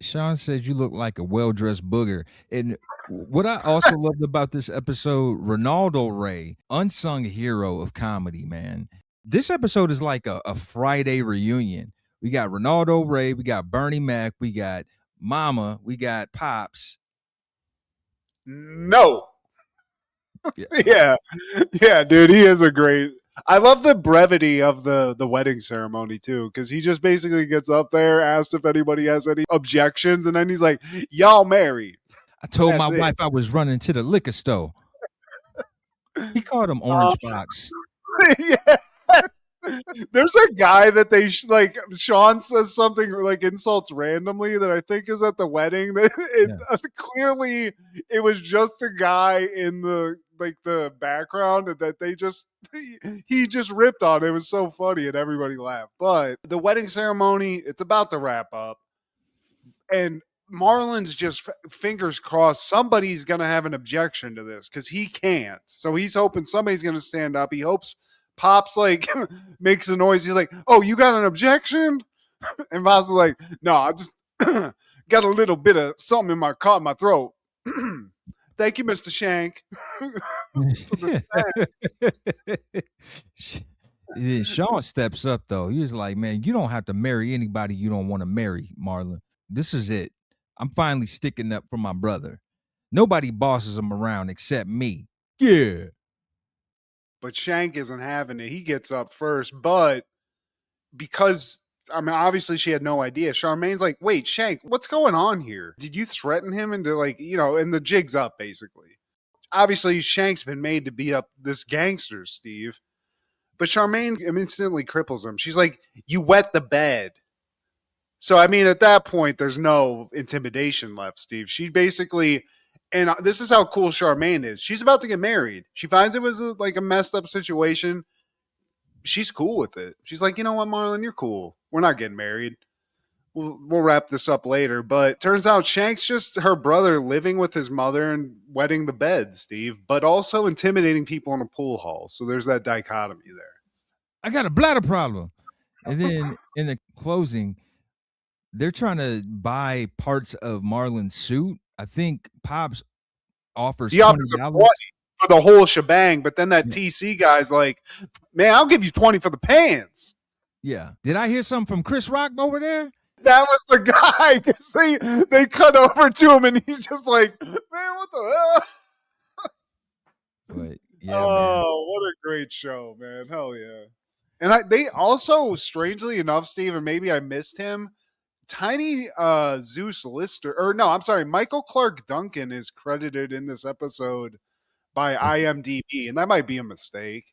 Sean said you look like a well-dressed booger. And what I also loved about this episode, Ronaldo Ray, unsung hero of comedy, man. This episode is like a Friday reunion. We got Ronaldo Ray, we got Bernie Mac, we got Mama, we got Pops. No. Yeah, dude, he is a great. I love the brevity of the wedding ceremony too, because he just basically gets up there, asks if anybody has any objections, and then he's like, "Y'all married." I told my wife I was running to the liquor store. He called him Orange Fox. Yeah. There's a guy that they Sean says something like insults randomly that I think is at the wedding. Clearly, it was just a guy in the background that he just ripped on. It was so funny and everybody laughed. But the wedding ceremony, it's about to wrap up, and Marlon's just fingers crossed somebody's gonna have an objection to this because he can't. So he's hoping somebody's gonna stand up. He hopes Pops makes a noise. He's like, "Oh, you got an objection?" And Pops is like, "No, I just got a little bit of something in my throat." Thank you, Mr. Shank. Sean steps up though. He was like, "Man, you don't have to marry anybody you don't want to marry, Marlon. This is it. I'm finally sticking up for my brother. Nobody bosses him around except me." Yeah. But Shank isn't having it. He gets up first, but because, obviously she had no idea. Charmaine's like, wait, Shank, what's going on here? Did you threaten him into and the jig's up, basically. Obviously, Shank's been made to be up this gangster, Steve. But Charmaine instantly cripples him. She's like, you wet the bed. So, at that point, there's no intimidation left, Steve. She basically... And this is how cool Charmaine is. She's about to get married. She finds it was a messed up situation. She's cool with it. She's like, you know what, Marlon, you're cool. We're not getting married. We'll wrap this up later. But turns out Shank's just her brother living with his mother and wetting the bed, Steve, but also intimidating people in a pool hall. So there's that dichotomy there. I got a bladder problem. And then in the closing, they're trying to buy parts of Marlon's suit. I think Pops offers $20. for the whole shebang. But then that TC guy's like, man, I'll give you 20 for the pants. Yeah. Did I hear something from Chris Rock over there? That was the guy, because they cut over to him and he's just like, man, what the hell? But yeah, man. What a great show, man. Hell yeah. And they also, strangely enough, Steve, and maybe I missed him, Tiny Zeus Lister, or no, I'm sorry, Michael Clark Duncan is credited in this episode by IMDb, and that might be a mistake.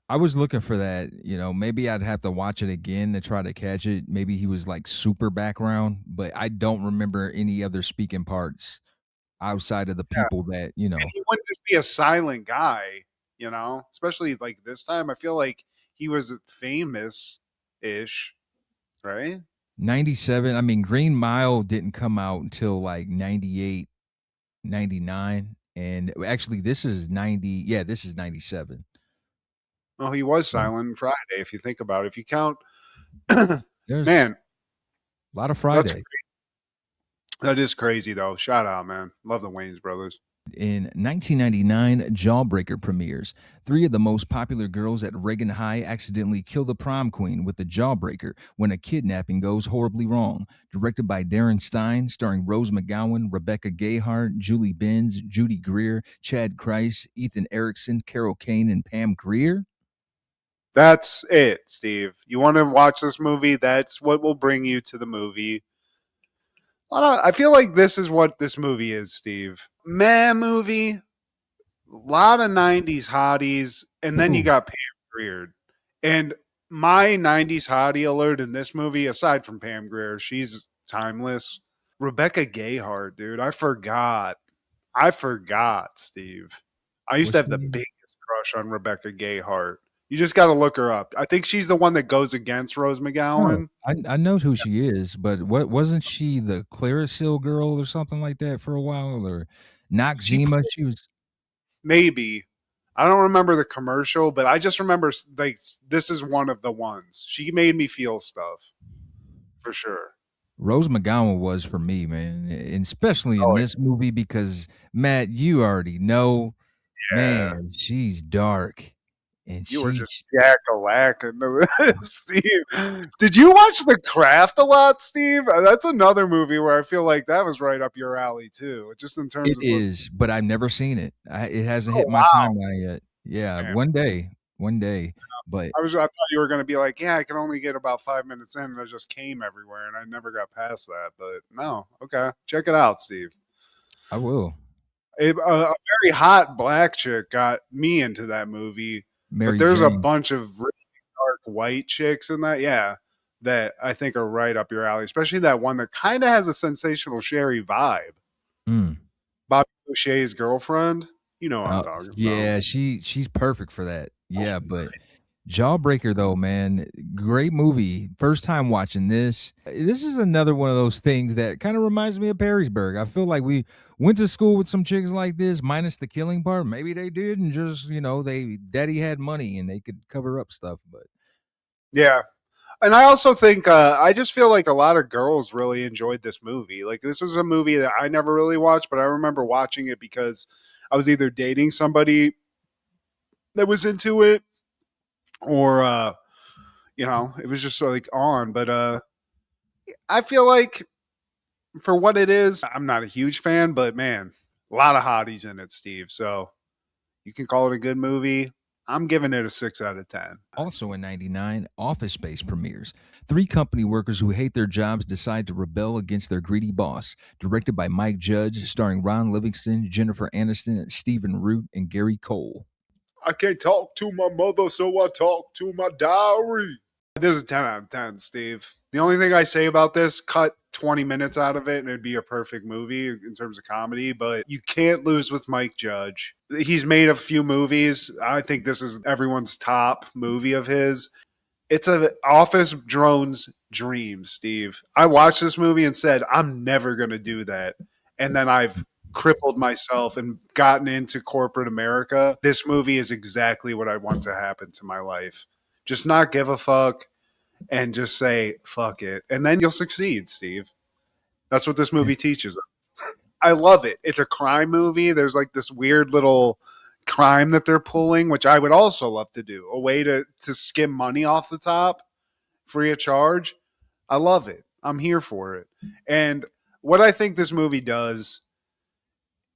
I was looking for that. Maybe I'd have to watch it again to try to catch it. Maybe he was like super background, but I don't remember any other speaking parts outside of the people that, And he wouldn't just be a silent guy, especially like this time. I feel like he was famous-ish, right? 97. I mean, Green Mile didn't come out until like 98, 99. And actually, this is 90. Yeah, this is 97. Oh, he was Silent Friday, if you think about it. If you count, There's man, a lot of Friday. That is crazy, though. Shout out, man. Love the Wayans brothers. In 1999, Jawbreaker premieres. 3 of the most popular girls at Reagan High accidentally kill the prom queen with a jawbreaker when a kidnapping goes horribly wrong. Directed by Darren Stein, starring Rose McGowan, Rebecca Gayheart, Julie Benz, Judy Greer, Chad Christ, Ethan Erickson, Carol Kane, and Pam Grier. That's it, Steve. You want to watch this movie? That's what will bring you to the movie. I feel like this is what this movie is, Steve. Movie. A lot of 90s hotties. And then you got Pam Grier. And my 90s hottie alert in this movie, aside from Pam Grier, she's timeless. Rebecca Gayheart, dude. I forgot, Steve. I used to have the biggest crush on Rebecca Gayheart. You just got to look her up. I think she's the one that goes against Rose McGowan. I know who she is, but wasn't she the Clarisil girl or something like that for a while? Or Noxzema? She was maybe. I don't remember the commercial, but I just remember like this is one of the ones. She made me feel stuff for sure. Rose McGowan was for me, man, and especially in this movie because Matt, you already know, man, she's dark. And you were just jack-a-lacking, Steve. Did you watch The Craft a lot, Steve? That's another movie where I feel like that was right up your alley too. Just in terms, but I've never seen it. It hasn't hit my timeline yet. Yeah, man. One day. But I thought you were going to be like, yeah, I can only get about 5 minutes in, and I just came everywhere, and I never got past that. But no, okay, check it out, Steve. I will. A very hot black chick got me into that movie. But there's a bunch of really dark white chicks in that, that I think are right up your alley, especially that one that kind of has a Sensational Sherry vibe. Bobby Boucher's girlfriend. You know what I'm talking about. Yeah, she's perfect for that. Yeah, but Jawbreaker, though, man, great movie. First time watching this. This is another one of those things that kind of reminds me of Perrysburg. I feel like we went to school with some chicks like this, minus the killing part. Maybe they did, and just, daddy had money and they could cover up stuff. But yeah. And I also think, I just feel like a lot of girls really enjoyed this movie. Like, this was a movie that I never really watched, but I remember watching it because I was either dating somebody that was into it, or it was just like on. But I feel like for what it is, I'm not a huge fan, but man, a lot of hotties in it, Steve. So you can call it a good movie. I'm giving it a 6 out of 10. Also in 99, Office Space premieres. 3 company workers who hate their jobs decide to rebel against their greedy boss. Directed by Mike Judge, starring Ron Livingston, Jennifer Aniston, Stephen Root, and Gary Cole. I can't talk to my mother, so I talk to my diary. This is 10 out of 10, Steve. The only thing I say about this, cut 20 minutes out of it and it'd be a perfect movie in terms of comedy, but you can't lose with Mike Judge. He's made a few movies. I think this is everyone's top movie of his. It's an office drone's dream, Steve. I watched this movie and said, I'm never going to do that. And then I've crippled myself and gotten into corporate America. This movie is exactly what I want to happen to my life. Just not give a fuck and just say, fuck it. And then you'll succeed, Steve. That's what this movie teaches us. I love it. It's a crime movie. There's like this weird little crime that they're pulling, which I would also love to do, a way to skim money off the top free of charge. I love it. I'm here for it. And what I think this movie does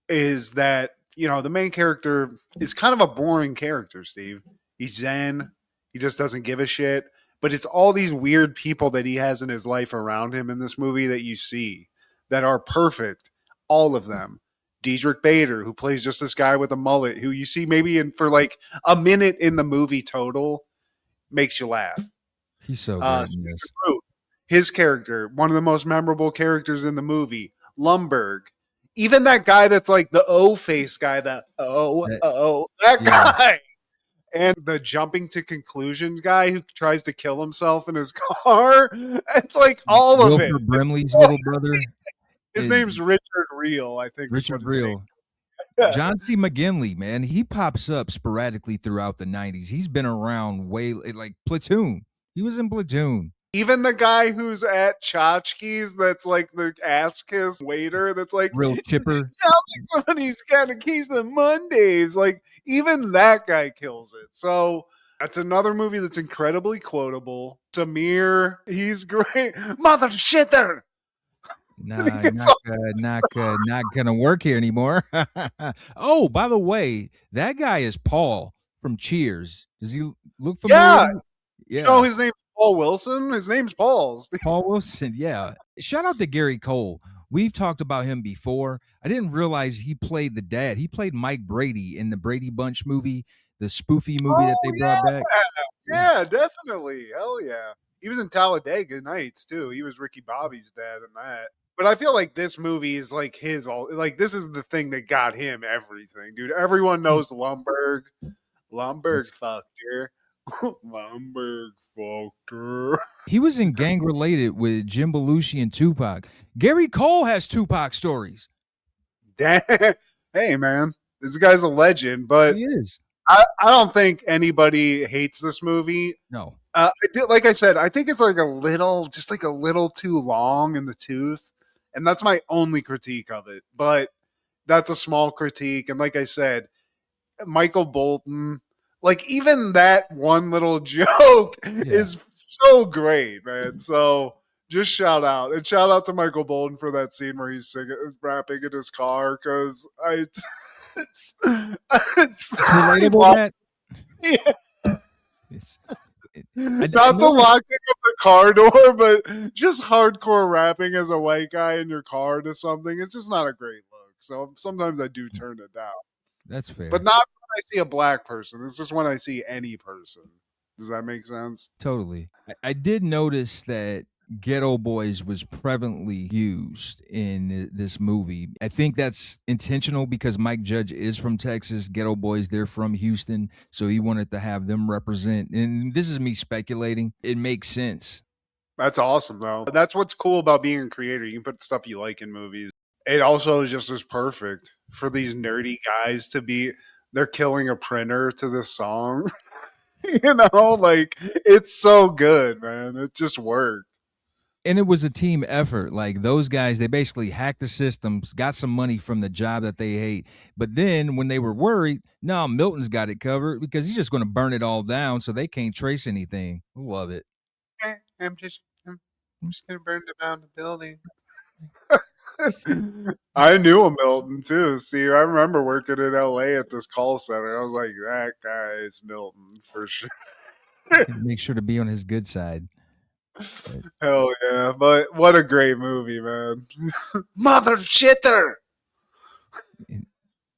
is that, you know, the main character is kind of a boring character, Steve. He's zen. He just doesn't give a shit. But it's all these weird people that he has in his life around him in this movie that you see that are perfect. All of them. Diedrich Bader, who plays just this guy with a mullet, who you see maybe in for like a minute in the movie total, makes you laugh. He's so good. His character, one of the most memorable characters in the movie, Lumberg. Even that guy that's like the O-face guy, that guy. And the jumping to conclusions guy who tries to kill himself in his car. It's like all of it. Wilford Brimley's little brother. His name's Richard Reel, I think. Richard Reel. John C. McGinley, man, he pops up sporadically throughout the 90s. He's been around way, like Platoon. He was in Platoon. Even the guy who's at Tchotchke's, that's like the ass kiss waiter, that's like real chipper. Sounds like somebody's got a keys to Mondays. Like even that guy kills it. So that's another movie that's incredibly quotable. Samir, he's great. Mother shitter. Nah, not gonna work here anymore. Oh, by the way, that guy is Paul from Cheers. Does he look familiar? Yeah. You know his name's Paul Wilson? His name's Paul's. Paul Wilson, yeah. Shout out to Gary Cole. We've talked about him before. I didn't realize he played the dad. He played Mike Brady in the Brady Bunch movie, the spoofy movie that they brought back. Yeah, definitely. Hell yeah. He was in Talladega Nights, too. He was Ricky Bobby's dad in that. But I feel like this movie is like his all. Like, this is the thing that got him everything, dude. Everyone knows Lumberg. Lumberg fucked her. Lumberg fucked her. He was in Gang Related with Jim Belushi and Tupac. Gary Cole has Tupac stories. Damn. Hey, man. This guy's a legend, but he is. I don't think anybody hates this movie. No. Like I said, I think it's like a little too long in the tooth. And that's my only critique of it. But that's a small critique. And like I said, Michael Bolton, like even that one little joke is so great, man. So just shout out. And shout out to Michael Bolton for that scene where he's rapping in his car, because it's relatable, Matt. Yeah. Not the locking of the car door, but just hardcore rapping as a white guy in your car to something. It's just not a great look. So sometimes I do turn it down. That's fair. But not when I see a black person. It's just when I see any person. Does that make sense? Totally. I did notice that Ghetto Boys was prevalently used in this movie. I think that's intentional because Mike Judge is from Texas. Ghetto Boys, they're from Houston. So he wanted to have them represent. And this is me speculating. It makes sense. That's awesome, though. That's what's cool about being a creator. You can put stuff you like in movies. It also is just as perfect for these nerdy guys to be, they're killing a printer to this song. You know, like, it's so good, man. It just worked. And it was a team effort. Like those guys, they basically hacked the systems, got some money from the job that they hate. But then when they were worried, no, Milton's got it covered because he's just going to burn it all down so they can't trace anything. Love it. I'm just going to burn down the building. I knew a Milton too. See, I remember working in LA at this call center. I was like, that guy is Milton for sure. Make sure to be on his good side. Hell yeah. But what a great movie, man. Mother shitter.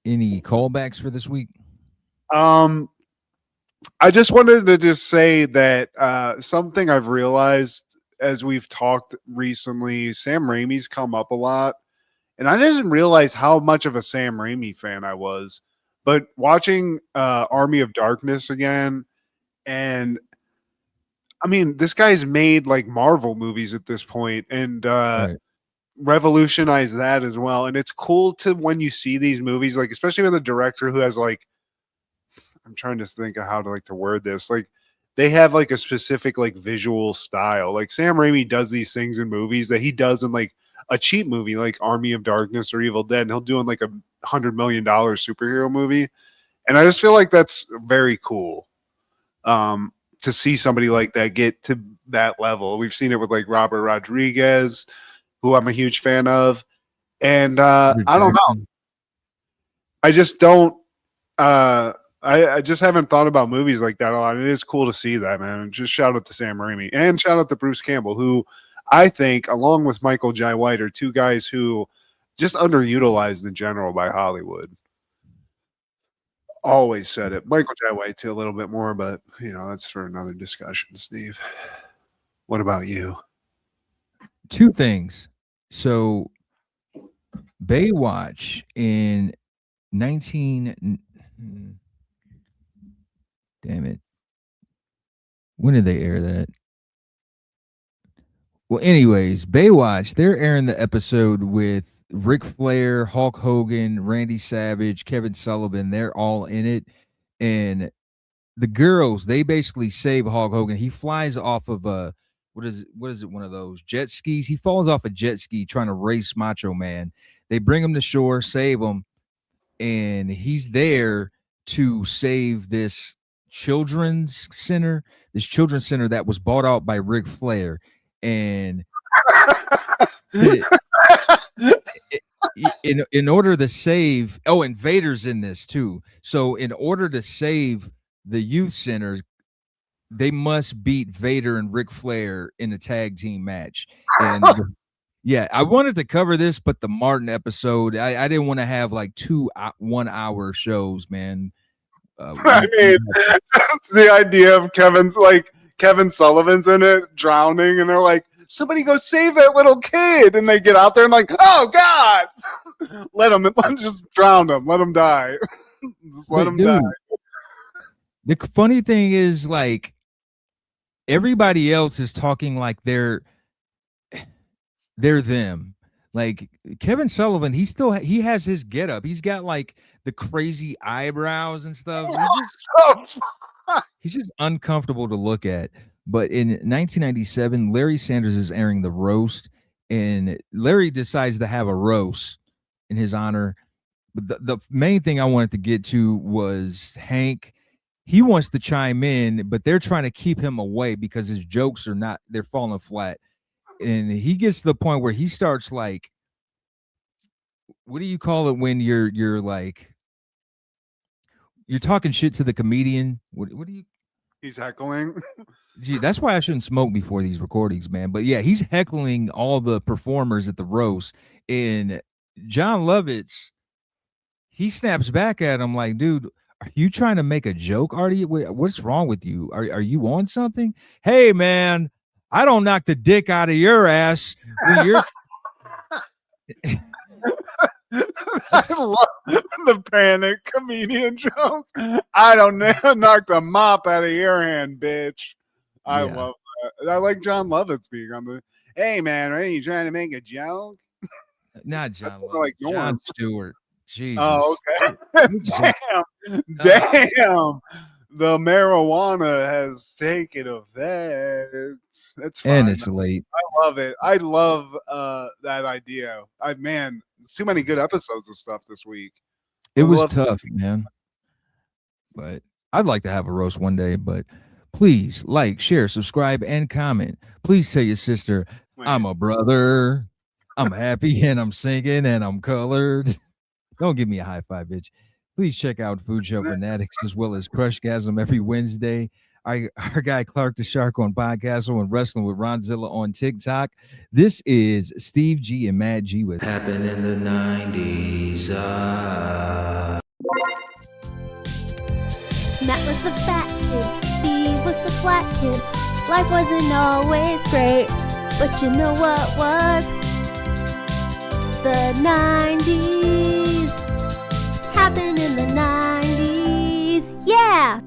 Any callbacks for this week? I just wanted to just say that something I've realized as we've talked recently, Sam Raimi's come up a lot. And I didn't realize how much of a Sam Raimi fan I was. But watching Army of Darkness again, and I mean, this guy's made like Marvel movies at this point and revolutionized that as well. And it's cool to when you see these movies, like especially with a director who has like, I'm trying to think of how to like to word this. Like they have like a specific like visual style. Like Sam Raimi does these things in movies that he does in like a cheap movie, like Army of Darkness or Evil Dead. And he'll do in like $100 million superhero movie. And I just feel like that's very cool to see somebody like that get to that level. We've seen it with like Robert Rodriguez, who I'm a huge fan of. And I don't know. I just don't. I just haven't thought about movies like that a lot. It is cool to see that, man. Just shout out to Sam Raimi and shout out to Bruce Campbell, who I think, along with Michael Jai White, are two guys who just underutilized in general by Hollywood. Always said it. Michael Jai White too, a little bit more, but that's for another discussion. Steve, what about you? Two things. So Baywatch in 19. Damn it. When did they air that? Well, anyways, Baywatch, they're airing the episode with Ric Flair, Hulk Hogan, Randy Savage, Kevin Sullivan. They're all in it. And the girls, they basically save Hulk Hogan. He flies off of a, what is it, one of those jet skis? He falls off a jet ski trying to race Macho Man. They bring him to shore, save him, and he's there to save this children's center that was bought out by Ric Flair. And in order to save, and Vader's in this too. So in order to save the youth center, they must beat Vader and Ric Flair in a tag team match. And yeah, I wanted to cover this, but the Martin episode, I didn't want to have like 2 1 hour shows, man. I mean, the idea of Kevin Sullivan's in it, drowning, and they're like, somebody go save that little kid. And they get out there and like, oh God, let him just drown him. Let him die. Just let him die. The funny thing is, like, everybody else is talking like they're them. Like Kevin Sullivan, he has his getup. He's got like the crazy eyebrows and stuff. He's just uncomfortable to look at. But in 1997, Larry Sanders is airing The Roast, and Larry decides to have a roast in his honor. But the main thing I wanted to get to was Hank. He wants to chime in, but they're trying to keep him away because his jokes they're falling flat. And he gets to the point where he starts like, what do you call it when you're like, you're talking shit to the comedian? What do you? He's heckling. Gee, that's why I shouldn't smoke before these recordings, man. But yeah, he's heckling all the performers at the roast. And John Lovitz, he snaps back at him like, dude, are you trying to make a joke, Artie? What's wrong with you? Are you on something? Hey, man, I don't knock the dick out of your ass when you're. I love the panic comedian joke. I don't knock the mop out of your hand, bitch. I love that. I like John Lovitz being on the. Hey, man, are you trying to make a joke? Not John Lovitz. Like Jon Stewart. Jesus. Oh, okay. Damn. The marijuana has taken effect. It's fine. And it's late. I love it. I love that idea. Too many good episodes of stuff this week. It was tough, man. But I'd like to have a roast one day. But please like, share, subscribe, and comment. Please tell your sister, I'm a brother. I'm happy and I'm singing and I'm colored. Don't give me a high five, bitch. Please check out Food Show Fanatics as well as Crushgasm every Wednesday. Our guy Clark the Shark on Podcastle and Wrestling with Ronzilla on TikTok. This is Steve G and Matt G with Happened in the 90s. Matt was the fat kid, Steve was the flat kid. Life wasn't always great, but you know what was? The 90s. Happened in the 90s. Yeah!